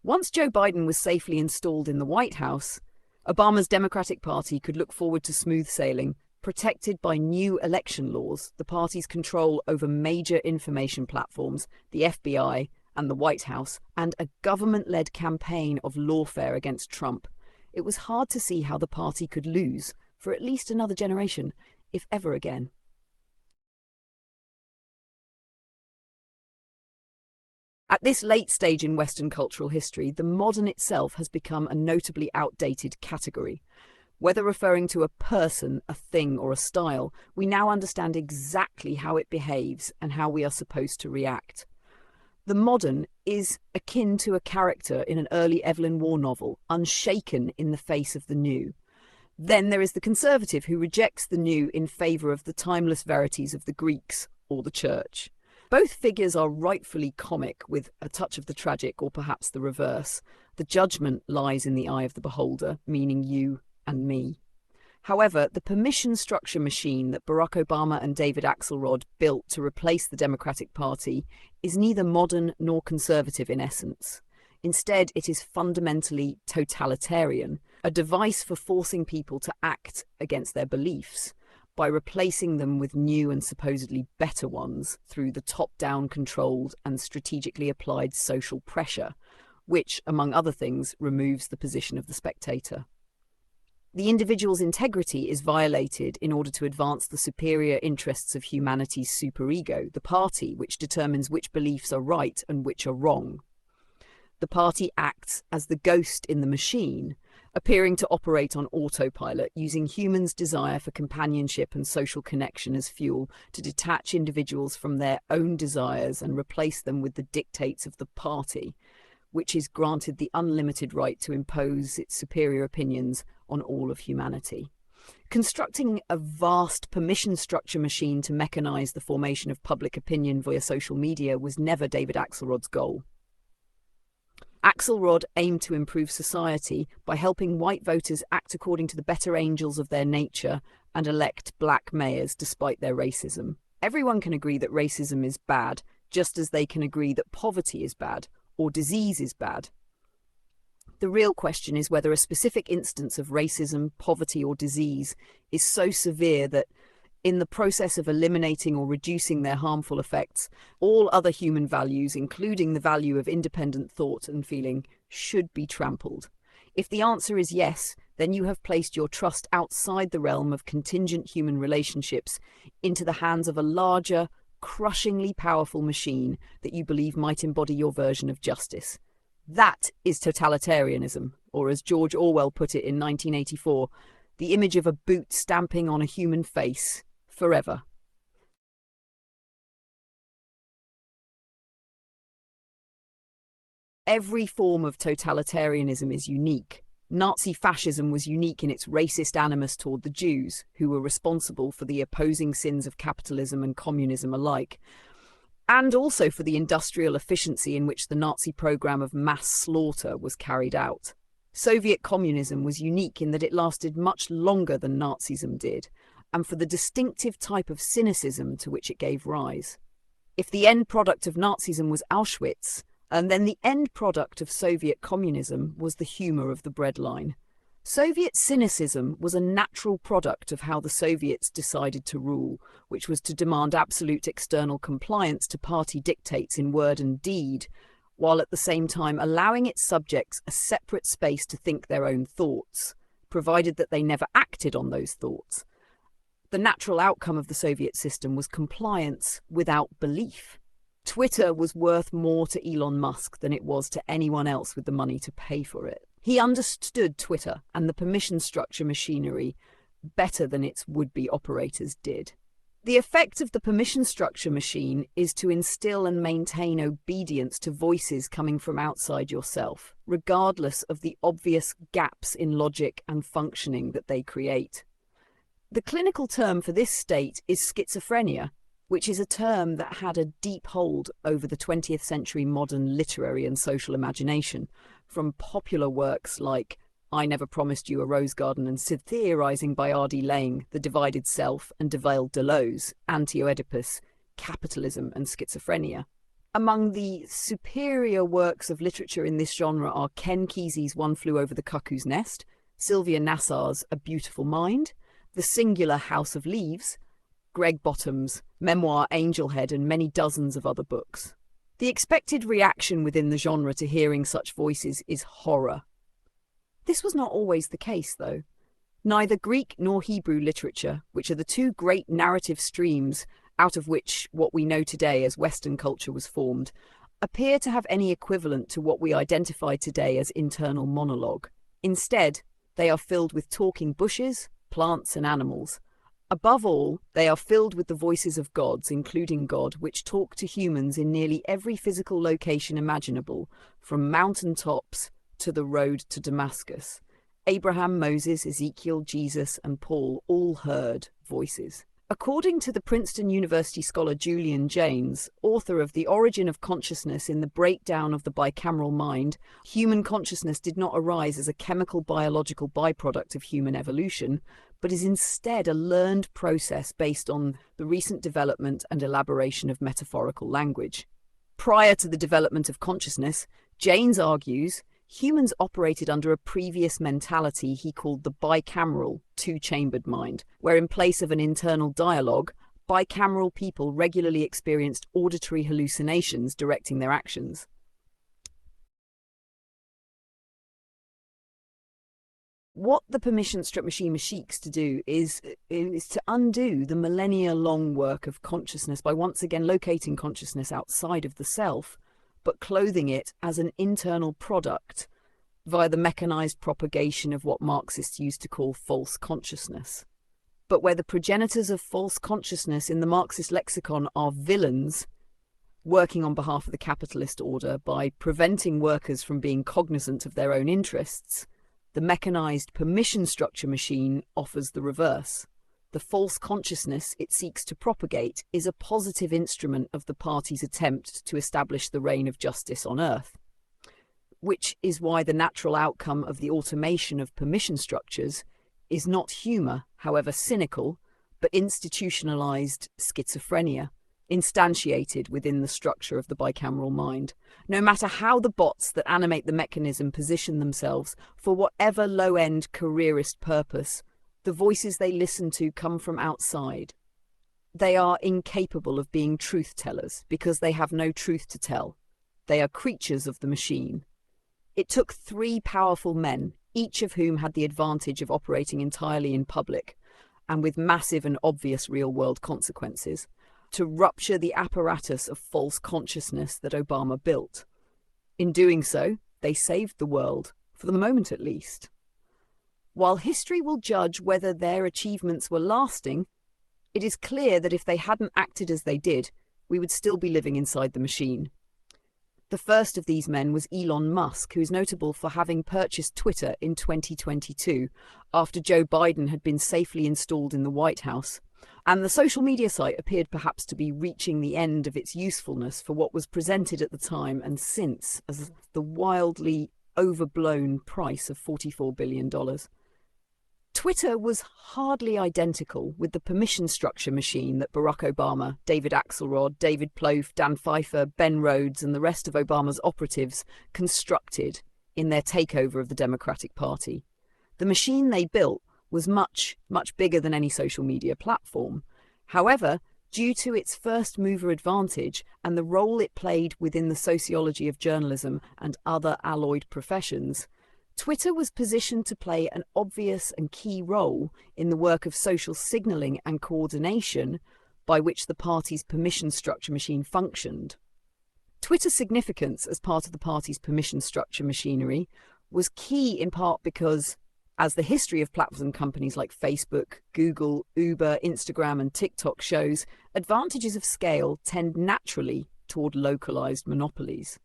Once Joe Biden was safely installed in the White House, Obama's Democratic Party could look forward to smooth sailing, protected by new election laws, the party's control over major information platforms, the FBI and the White House, and a government-led campaign of lawfare against Trump. It was hard to see how the party could lose for at least another generation, if ever again. At this late stage in Western cultural history, the modern itself has become a notably outdated category. Whether referring to a person, a thing, or a style, we now understand exactly how it behaves and how we are supposed to react. The modern is akin to a character in an early Evelyn Waugh novel, unshaken in the face of the new. Then there is the conservative who rejects the new in favour of the timeless verities of the Greeks or the Church. Both figures are rightfully comic, with a touch of the tragic or perhaps the reverse. The judgment lies in the eye of the beholder, meaning you and me. However, the permission structure machine that Barack Obama and David Axelrod built to replace the Democratic Party is neither modern nor conservative in essence. Instead, it is fundamentally totalitarian, a device for forcing people to act against their beliefs by replacing them with new and supposedly better ones through the top-down controlled and strategically applied social pressure, which, among other things, removes the position of the spectator. The individual's integrity is violated in order to advance the superior interests of humanity's superego, the party, which determines which beliefs are right and which are wrong. The party acts as the ghost in the machine, appearing to operate on autopilot, using humans' desire for companionship and social connection as fuel to detach individuals from their own desires and replace them with the dictates of the party, which is granted the unlimited right to impose its superior opinions on all of humanity. Constructing a vast permission structure machine to mechanize the formation of public opinion via social media was never David Axelrod's goal. Axelrod aimed to improve society by helping white voters act according to the better angels of their nature and elect black mayors despite their racism. Everyone can agree that racism is bad, just as they can agree that poverty is bad or disease is bad. The real question is whether a specific instance of racism, poverty, or disease is so severe that, in the process of eliminating or reducing their harmful effects, all other human values, including the value of independent thought and feeling, should be trampled. If the answer is yes, then you have placed your trust outside the realm of contingent human relationships into the hands of a larger, crushingly powerful machine that you believe might embody your version of justice. That is totalitarianism, or as George Orwell put it in 1984, the image of a boot stamping on a human face forever. Every form of totalitarianism is unique. Nazi fascism was unique in its racist animus toward the Jews, who were responsible for the opposing sins of capitalism and communism alike, and also for the industrial efficiency in which the Nazi program of mass slaughter was carried out. Soviet communism was unique in that it lasted much longer than Nazism did, and for the distinctive type of cynicism to which it gave rise. If the end product of Nazism was Auschwitz, and then the end product of Soviet communism was the humour of the breadline. Soviet cynicism was a natural product of how the Soviets decided to rule, which was to demand absolute external compliance to party dictates in word and deed, while at the same time allowing its subjects a separate space to think their own thoughts, provided that they never acted on those thoughts. The natural outcome of the Soviet system was compliance without belief. Twitter was worth more to Elon Musk than it was to anyone else with the money to pay for it. He understood Twitter and the permission structure machinery better than its would-be operators did. The effect of the permission structure machine is to instill and maintain obedience to voices coming from outside yourself, regardless of the obvious gaps in logic and functioning that they create. The clinical term for this state is schizophrenia, which is a term that had a deep hold over the 20th century modern literary and social imagination, from popular works like I Never Promised You a Rose Garden and theorising by R.D. Laing, The Divided Self, and de Deleuze, Anti-Oedipus, Capitalism and Schizophrenia. Among the superior works of literature in this genre are Ken Kesey's One Flew Over the Cuckoo's Nest, Sylvia Nassar's A Beautiful Mind, the singular House of Leaves, Greg Bottom's memoir Angelhead, and many dozens of other books. The expected reaction within the genre to hearing such voices is horror. This was not always the case, though. Neither Greek nor Hebrew literature, which are the two great narrative streams out of which what we know today as Western culture was formed, appear to have any equivalent to what we identify today as internal monologue. Instead, they are filled with talking bushes, plants, and animals. Above all, they are filled with the voices of gods, including God, which talk to humans in nearly every physical location imaginable, from mountain tops to the road to Damascus. Abraham, Moses, Ezekiel, Jesus, and Paul all heard voices. According to the Princeton University scholar Julian Jaynes, author of The Origin of Consciousness in the Breakdown of the Bicameral Mind, human consciousness did not arise as a chemical biological byproduct of human evolution, but is instead a learned process based on the recent development and elaboration of metaphorical language. Prior to the development of consciousness, Jaynes argues, humans operated under a previous mentality he called the bicameral, two-chambered mind, where in place of an internal dialogue, bicameral people regularly experienced auditory hallucinations directing their actions. What the permission-struck machine seeks to do is to undo the millennia-long work of consciousness by once again locating consciousness outside of the self, but clothing it as an internal product via the mechanized propagation of what Marxists used to call false consciousness. But where the progenitors of false consciousness in the Marxist lexicon are villains, working on behalf of the capitalist order by preventing workers from being cognizant of their own interests, the mechanized permission structure machine offers the reverse. The false consciousness it seeks to propagate is a positive instrument of the party's attempt to establish the reign of justice on earth, which is why the natural outcome of the automation of permission structures is not humour, however cynical, but institutionalized schizophrenia, instantiated within the structure of the bicameral mind. No matter how the bots that animate the mechanism position themselves for whatever low-end careerist purpose, the voices they listen to come from outside. They are incapable of being truth-tellers because they have no truth to tell. They are creatures of the machine. It took 3 powerful men, each of whom had the advantage of operating entirely in public and with massive and obvious real-world consequences, to rupture the apparatus of false consciousness that Obama built. In doing so, they saved the world, for the moment at least. While history will judge whether their achievements were lasting, it is clear that if they hadn't acted as they did, we would still be living inside the machine. The first of these men was Elon Musk, who is notable for having purchased Twitter in 2022, after Joe Biden had been safely installed in the White House, and the social media site appeared perhaps to be reaching the end of its usefulness for what was presented at the time and since as the wildly overblown price of $44 billion. Twitter was hardly identical with the permission structure machine that Barack Obama, David Axelrod, David Plouffe, Dan Pfeiffer, Ben Rhodes and the rest of Obama's operatives constructed in their takeover of the Democratic Party. The machine they built was much, much bigger than any social media platform. However, due to its first mover advantage and the role it played within the sociology of journalism and other allied professions, Twitter was positioned to play an obvious and key role in the work of social signalling and coordination by which the party's permission structure machine functioned. Twitter's significance as part of the party's permission structure machinery was key in part because, as the history of platform companies like Facebook, Google, Uber, Instagram and TikTok shows, advantages of scale tend naturally toward localized monopolies.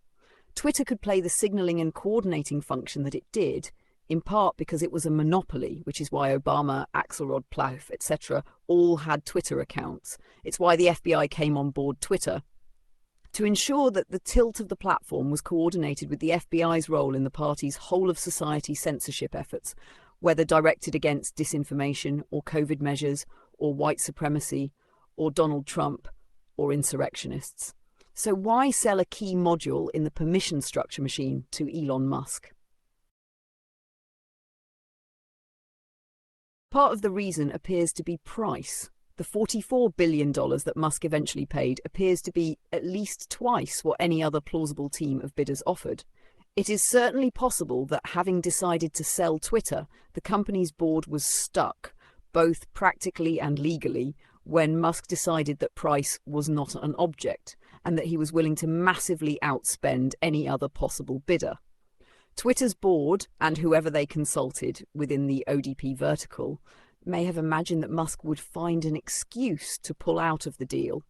Twitter could play the signaling and coordinating function that it did, in part because it was a monopoly, which is why Obama, Axelrod, Plouffe, etc. all had Twitter accounts. It's why the FBI came on board Twitter, to ensure that the tilt of the platform was coordinated with the FBI's role in the party's whole-of-society censorship efforts, whether directed against disinformation or COVID measures or white supremacy or Donald Trump or insurrectionists. So why sell a key module in the permission structure machine to Elon Musk? Part of the reason appears to be price. The $44 billion that Musk eventually paid appears to be at least twice what any other plausible team of bidders offered. It is certainly possible that having decided to sell Twitter, the company's board was stuck, both practically and legally, when Musk decided that price was not an object, and that he was willing to massively outspend any other possible bidder. Twitter's board, and whoever they consulted within the ODP vertical, may have imagined that Musk would find an excuse to pull out of the deal,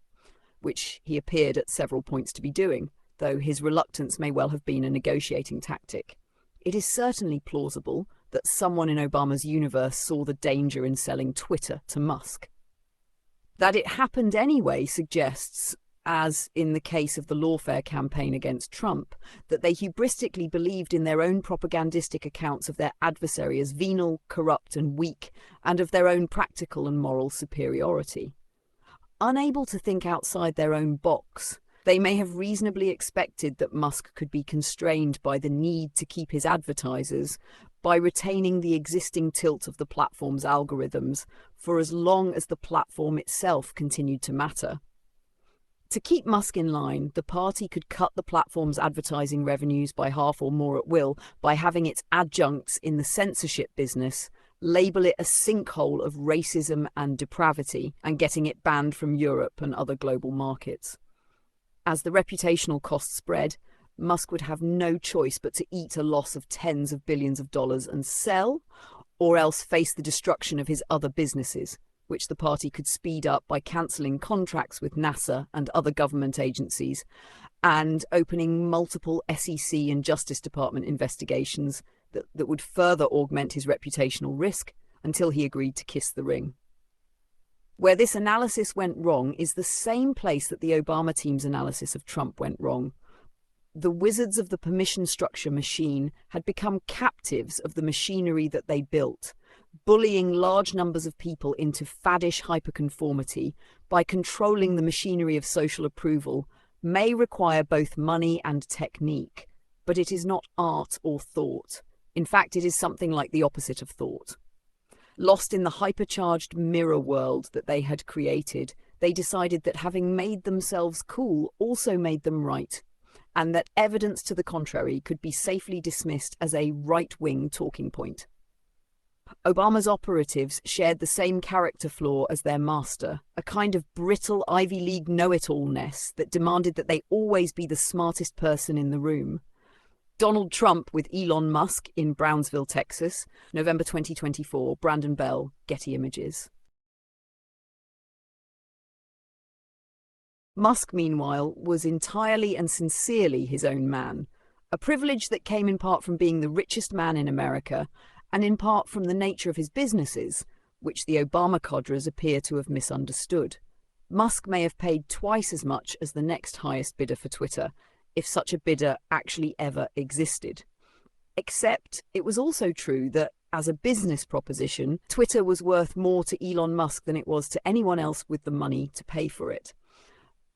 which he appeared at several points to be doing, though his reluctance may well have been a negotiating tactic. It is certainly plausible that someone in Obama's universe saw the danger in selling Twitter to Musk. That it happened anyway suggests, as in the case of the lawfare campaign against Trump, that they hubristically believed in their own propagandistic accounts of their adversary as venal, corrupt and weak, and of their own practical and moral superiority. Unable to think outside their own box, they may have reasonably expected that Musk could be constrained by the need to keep his advertisers by retaining the existing tilt of the platform's algorithms for as long as the platform itself continued to matter. To keep Musk in line, the party could cut the platform's advertising revenues by half or more at will by having its adjuncts in the censorship business label it a sinkhole of racism and depravity and getting it banned from Europe and other global markets. As the reputational costs spread, Musk would have no choice but to eat a loss of tens of billions of dollars and sell, or else face the destruction of his other businesses, which the party could speed up by cancelling contracts with NASA and other government agencies and opening multiple SEC and Justice Department investigations that would further augment his reputational risk until he agreed to kiss the ring. Where this analysis went wrong is the same place that the Obama team's analysis of Trump went wrong. The wizards of the permission structure machine had become captives of the machinery that they built, bullying large numbers of people into faddish hyperconformity by controlling the machinery of social approval may require both money and technique, but it is not art or thought. In fact, it is something like the opposite of thought. Lost in the hypercharged mirror world that they had created, they decided that having made themselves cool also made them right, and that evidence to the contrary could be safely dismissed as a right-wing talking point. Obama's operatives shared the same character flaw as their master, a kind of brittle Ivy League know-it-allness that demanded that they always be the smartest person in the room. Donald Trump with Elon Musk in Brownsville, Texas, November 2024, Brandon Bell, Getty Images. Musk, meanwhile, was entirely and sincerely his own man, a privilege that came in part from being the richest man in America and in part from the nature of his businesses, which the Obama cadres appear to have misunderstood. Musk may have paid twice as much as the next highest bidder for Twitter, if such a bidder actually ever existed. Except it was also true that, as a business proposition, Twitter was worth more to Elon Musk than it was to anyone else with the money to pay for it.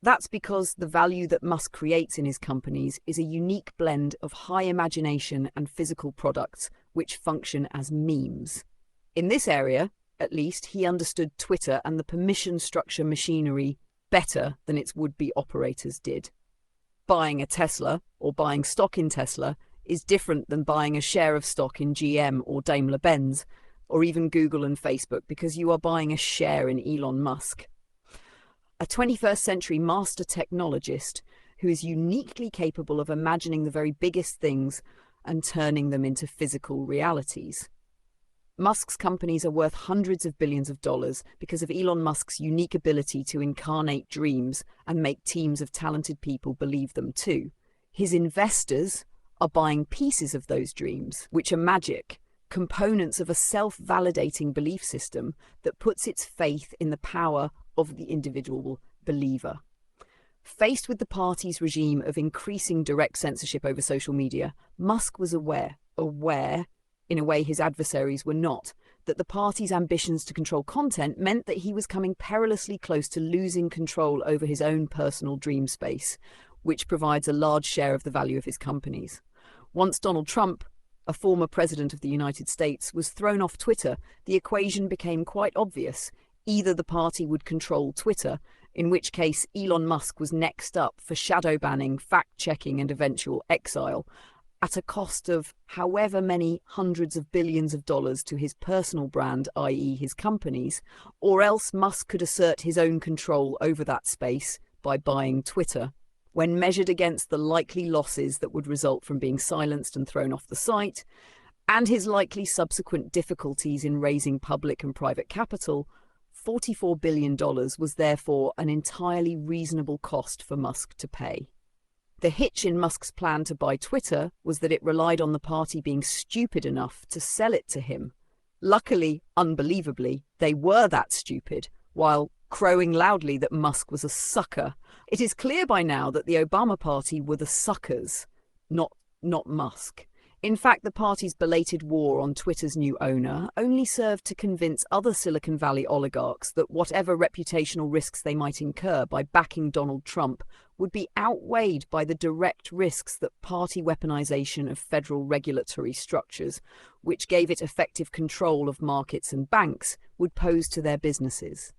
That's because the value that Musk creates in his companies is a unique blend of high imagination and physical products which function as memes. In this area, at least, he understood Twitter and the permission structure machinery better than its would-be operators did. Buying a Tesla or buying stock in Tesla is different than buying a share of stock in GM or Daimler-Benz, or even Google and Facebook, because you are buying a share in Elon Musk. A 21st century master technologist who is uniquely capable of imagining the very biggest things and turning them into physical realities. Musk's companies are worth hundreds of billions of dollars because of Elon Musk's unique ability to incarnate dreams and make teams of talented people believe them too. His investors are buying pieces of those dreams, which are magic, components of a self-validating belief system that puts its faith in the power of the individual believer. Faced with the party's regime of increasing direct censorship over social media, Musk was aware, in a way his adversaries were not, that the party's ambitions to control content meant that he was coming perilously close to losing control over his own personal dream space, which provides a large share of the value of his companies. Once Donald Trump, a former president of the United States, was thrown off Twitter, the equation became quite obvious. Either the party would control Twitter, in which case Elon Musk was next up for shadow banning, fact-checking and eventual exile, at a cost of however many hundreds of billions of dollars to his personal brand, i.e. his companies, or else Musk could assert his own control over that space by buying Twitter. When measured against the likely losses that would result from being silenced and thrown off the site, and his likely subsequent difficulties in raising public and private capital, $44 billion was therefore an entirely reasonable cost for Musk to pay. The hitch in Musk's plan to buy Twitter was that it relied on the party being stupid enough to sell it to him. Luckily, unbelievably, they were that stupid, while crowing loudly that Musk was a sucker. It is clear by now that the Obama party were the suckers, not Musk. In fact, the party's belated war on Twitter's new owner only served to convince other Silicon Valley oligarchs that whatever reputational risks they might incur by backing Donald Trump would be outweighed by the direct risks that party weaponization of federal regulatory structures, which gave it effective control of markets and banks, would pose to their businesses.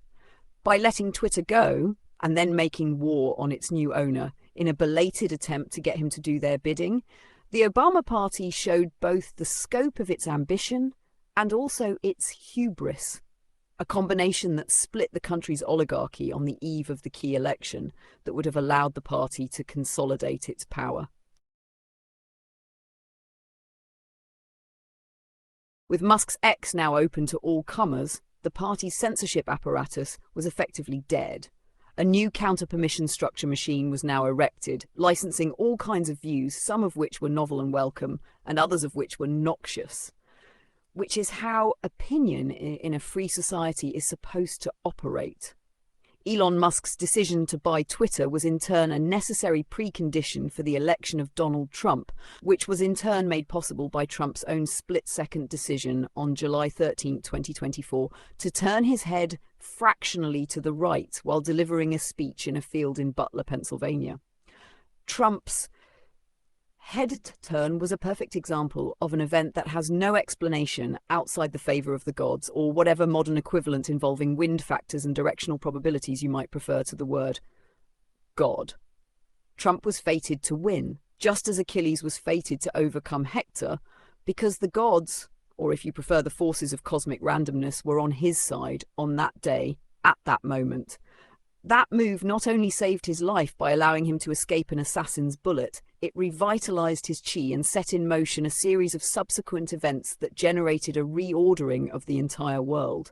By letting Twitter go, and then making war on its new owner in a belated attempt to get him to do their bidding, the Obama party showed both the scope of its ambition and also its hubris, a combination that split the country's oligarchy on the eve of the key election that would have allowed the party to consolidate its power. With Musk's X now open to all comers, the party's censorship apparatus was effectively dead. A new counter-permission structure machine was now erected, licensing all kinds of views, some of which were novel and welcome, and others of which were noxious. Which is how opinion in a free society is supposed to operate. Elon Musk's decision to buy Twitter was in turn a necessary precondition for the election of Donald Trump, which was in turn made possible by Trump's own split-second decision on July 13, 2024, to turn his head fractionally to the right while delivering a speech in a field in Butler, Pennsylvania. Trump's head turn was a perfect example of an event that has no explanation outside the favour of the gods, or whatever modern equivalent involving wind factors and directional probabilities you might prefer to the word God. Trump was fated to win, just as Achilles was fated to overcome Hector, because the gods, or if you prefer the forces of cosmic randomness, were on his side on that day, at that moment. That move not only saved his life by allowing him to escape an assassin's bullet, it revitalized his chi and set in motion a series of subsequent events that generated a reordering of the entire world.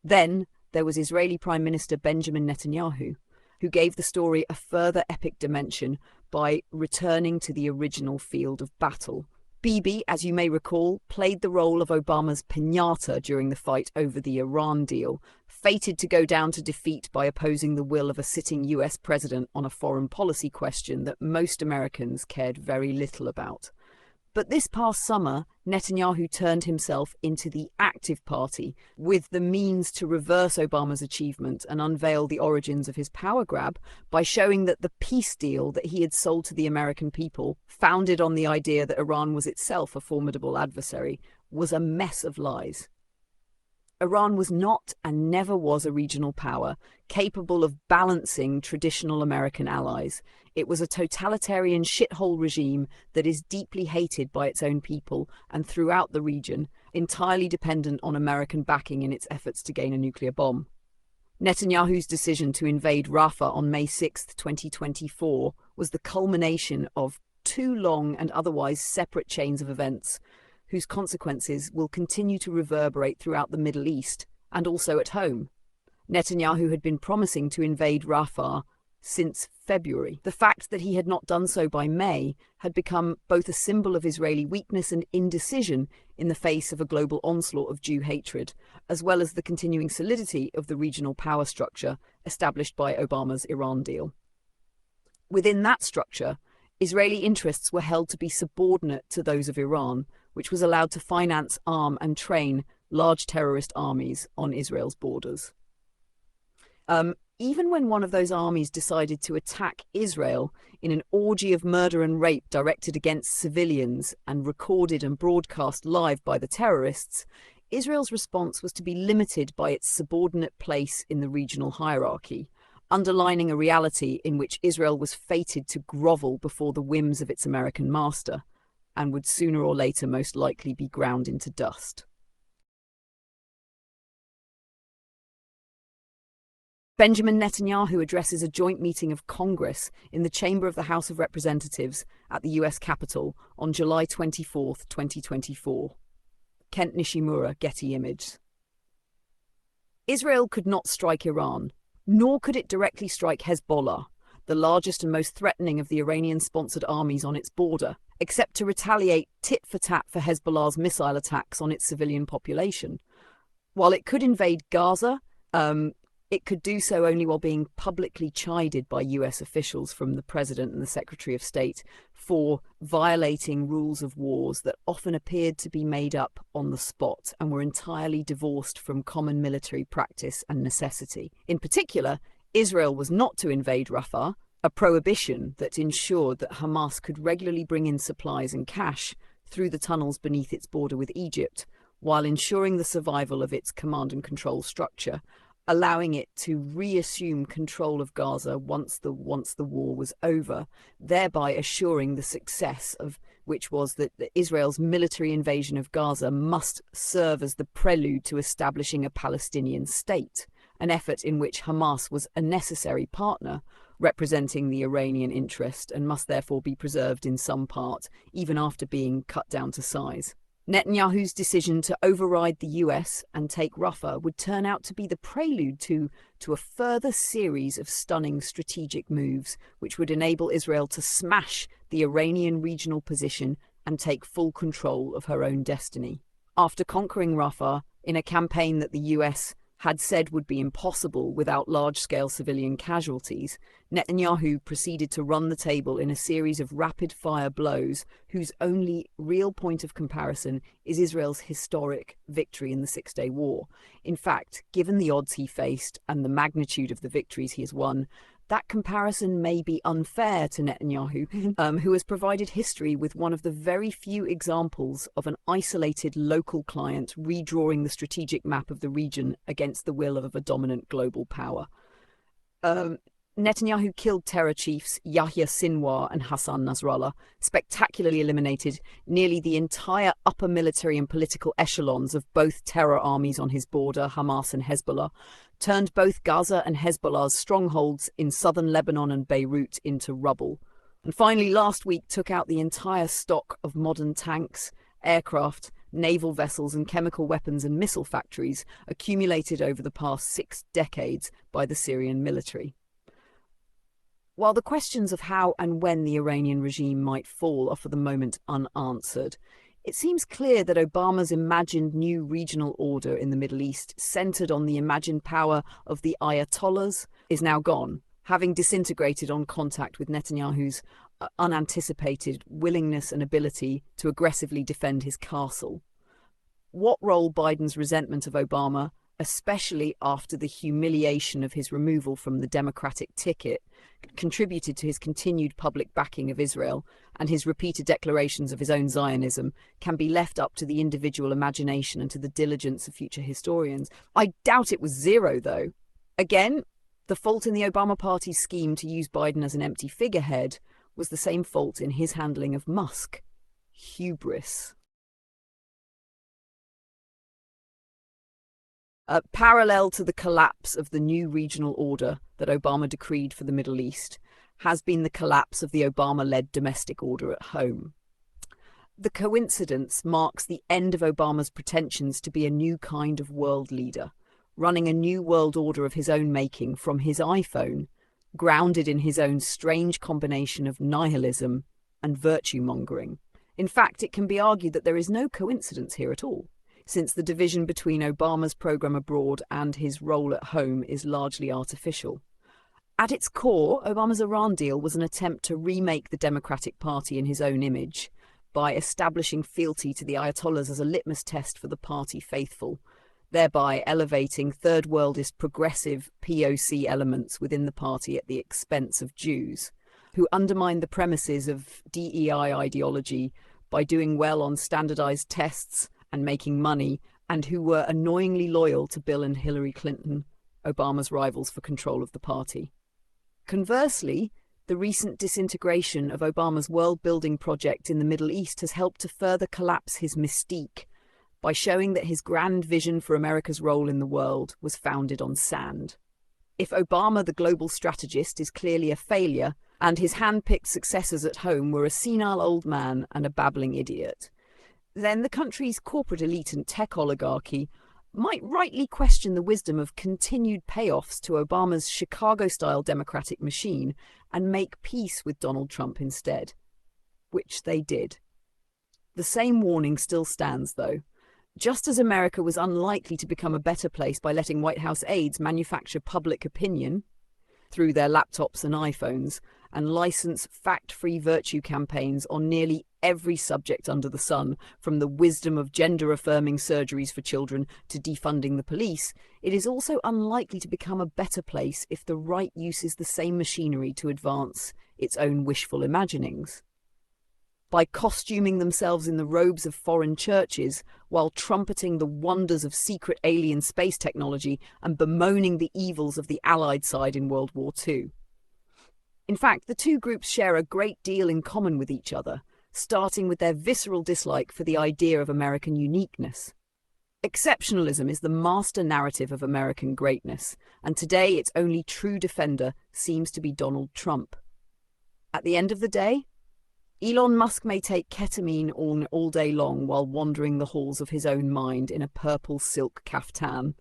Then there was Israeli Prime Minister Benjamin Netanyahu, who gave the story a further epic dimension by returning to the original field of battle. Bibi, as you may recall, played the role of Obama's piñata during the fight over the Iran deal, fated to go down to defeat by opposing the will of a sitting US president on a foreign policy question that most Americans cared very little about. But this past summer, Netanyahu turned himself into the active party, with the means to reverse Obama's achievement and unveil the origins of his power grab by showing that the peace deal that he had sold to the American people, founded on the idea that Iran was itself a formidable adversary, was a mess of lies. Iran was not and never was a regional power capable of balancing traditional American allies. It was a totalitarian shithole regime that is deeply hated by its own people and throughout the region, entirely dependent on American backing in its efforts to gain a nuclear bomb. Netanyahu's decision to invade Rafah on May 6, 2024, was the culmination of two long and otherwise separate chains of events, whose consequences will continue to reverberate throughout the Middle East and also at home. Netanyahu had been promising to invade Rafah since February. The fact that he had not done so by May had become both a symbol of Israeli weakness and indecision in the face of a global onslaught of Jew hatred, as well as the continuing solidity of the regional power structure established by Obama's Iran deal. Within that structure, Israeli interests were held to be subordinate to those of Iran, which was allowed to finance, arm and train large terrorist armies on Israel's borders. Even when one of those armies decided to attack Israel in an orgy of murder and rape directed against civilians and recorded and broadcast live by the terrorists, Israel's response was to be limited by its subordinate place in the regional hierarchy, underlining a reality in which Israel was fated to grovel before the whims of its American master, and would sooner or later most likely be ground into dust. Benjamin Netanyahu addresses a joint meeting of Congress in the chamber of the House of Representatives at the US Capitol on July 24, 2024. Kent Nishimura, Getty Images. Israel could not strike Iran, nor could it directly strike Hezbollah, the largest and most threatening of the Iranian-sponsored armies on its border, except to retaliate tit-for-tat for Hezbollah's missile attacks on its civilian population. While it could invade Gaza, It could do so only while being publicly chided by US officials, from the President and the Secretary of State, for violating rules of wars that often appeared to be made up on the spot and were entirely divorced from common military practice and necessity. In particular, Israel was not to invade Rafah, a prohibition that ensured that Hamas could regularly bring in supplies and cash through the tunnels beneath its border with Egypt, while ensuring the survival of its command and control structure, allowing it to reassume control of Gaza once the war was over, thereby assuring the success of which was that Israel's military invasion of Gaza must serve as the prelude to establishing a Palestinian state, an effort in which Hamas was a necessary partner, representing the Iranian interest, and must therefore be preserved in some part, even after being cut down to size. Netanyahu's decision to override the US and take Rafah would turn out to be the prelude to a further series of stunning strategic moves, which would enable Israel to smash the Iranian regional position and take full control of her own destiny. After conquering Rafah in a campaign that the US had said would be impossible without large-scale civilian casualties, Netanyahu proceeded to run the table in a series of rapid-fire blows whose only real point of comparison is Israel's historic victory in the Six-Day War. In fact, given the odds he faced and the magnitude of the victories he has won, that comparison may be unfair to Netanyahu, who has provided history with one of the very few examples of an isolated local client redrawing the strategic map of the region against the will of a dominant global power. Netanyahu killed terror chiefs Yahya Sinwar and Hassan Nasrallah, spectacularly eliminated nearly the entire upper military and political echelons of both terror armies on his border, Hamas and Hezbollah, turned both Gaza and Hezbollah's strongholds in southern Lebanon and Beirut into rubble, and finally last week took out the entire stock of modern tanks, aircraft, naval vessels and chemical weapons and missile factories accumulated over the past 6 decades by the Syrian military. While the questions of how and when the Iranian regime might fall are for the moment unanswered, it seems clear that Obama's imagined new regional order in the Middle East, centered on the imagined power of the Ayatollahs, is now gone, having disintegrated on contact with Netanyahu's unanticipated willingness and ability to aggressively defend his castle. What role Biden's resentment of Obama, especially after the humiliation of his removal from the Democratic ticket, contributed to his continued public backing of Israel and his repeated declarations of his own Zionism, can be left up to the individual imagination and to the diligence of future historians. I doubt it was zero, though. Again, the fault in the Obama party's scheme to use Biden as an empty figurehead was the same fault in his handling of Musk: hubris. Parallel to the collapse of the new regional order that Obama decreed for the Middle East has been the collapse of the Obama-led domestic order at home. The coincidence marks the end of Obama's pretensions to be a new kind of world leader, running a new world order of his own making from his iPhone, grounded in his own strange combination of nihilism and virtue-mongering. In fact, it can be argued that there is no coincidence here at all, since the division between Obama's program abroad and his role at home is largely artificial. At its core, Obama's Iran deal was an attempt to remake the Democratic Party in his own image by establishing fealty to the Ayatollahs as a litmus test for the party faithful, thereby elevating third worldist progressive POC elements within the party at the expense of Jews, who undermined the premises of DEI ideology by doing well on standardized tests and making money, and who were annoyingly loyal to Bill and Hillary Clinton, Obama's rivals for control of the party. Conversely, the recent disintegration of Obama's world-building project in the Middle East has helped to further collapse his mystique by showing that his grand vision for America's role in the world was founded on sand. If Obama, the global strategist, is clearly a failure, and his hand-picked successors at home were a senile old man and a babbling idiot, then the country's corporate elite and tech oligarchy might rightly question the wisdom of continued payoffs to Obama's Chicago-style democratic machine and make peace with Donald Trump instead, which they did. The same warning still stands, though. Just as America was unlikely to become a better place by letting White House aides manufacture public opinion through their laptops and iPhones and license fact-free virtue campaigns on nearly every subject under the sun, from the wisdom of gender-affirming surgeries for children to defunding the police, it is also unlikely to become a better place if the right uses the same machinery to advance its own wishful imaginings. By costuming themselves in the robes of foreign churches while trumpeting the wonders of secret alien space technology and bemoaning the evils of the Allied side in World War II. In fact, the two groups share a great deal in common with each other, starting with their visceral dislike for the idea of American uniqueness. Exceptionalism is the master narrative of American greatness, and today its only true defender seems to be Donald Trump. At the end of the day, Elon Musk may take ketamine all day long while wandering the halls of his own mind in a purple silk caftan.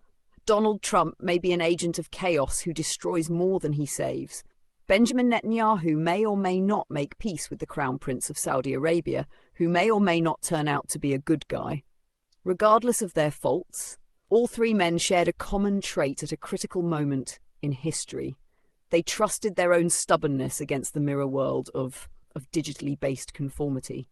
Donald Trump may be an agent of chaos who destroys more than he saves. Benjamin Netanyahu may or may not make peace with the Crown Prince of Saudi Arabia, who may or may not turn out to be a good guy. Regardless of their faults, all three men shared a common trait at a critical moment in history. They trusted their own stubbornness against the mirror world of digitally based conformity.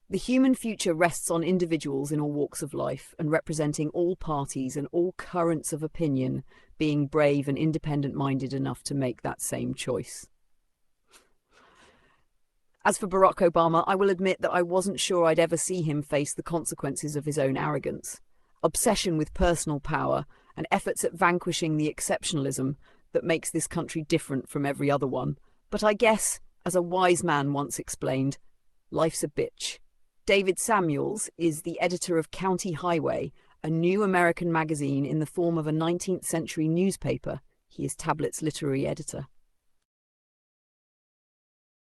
The human future rests on individuals in all walks of life and representing all parties and all currents of opinion being brave and independent-minded enough to make that same choice. As for Barack Obama, I will admit that I wasn't sure I'd ever see him face the consequences of his own arrogance, obsession with personal power, and efforts at vanquishing the exceptionalism that makes this country different from every other one. But I guess, as a wise man once explained, life's a bitch. David Samuels is the editor of County Highway, a new American magazine in the form of a 19th century newspaper. He is Tablet's literary editor.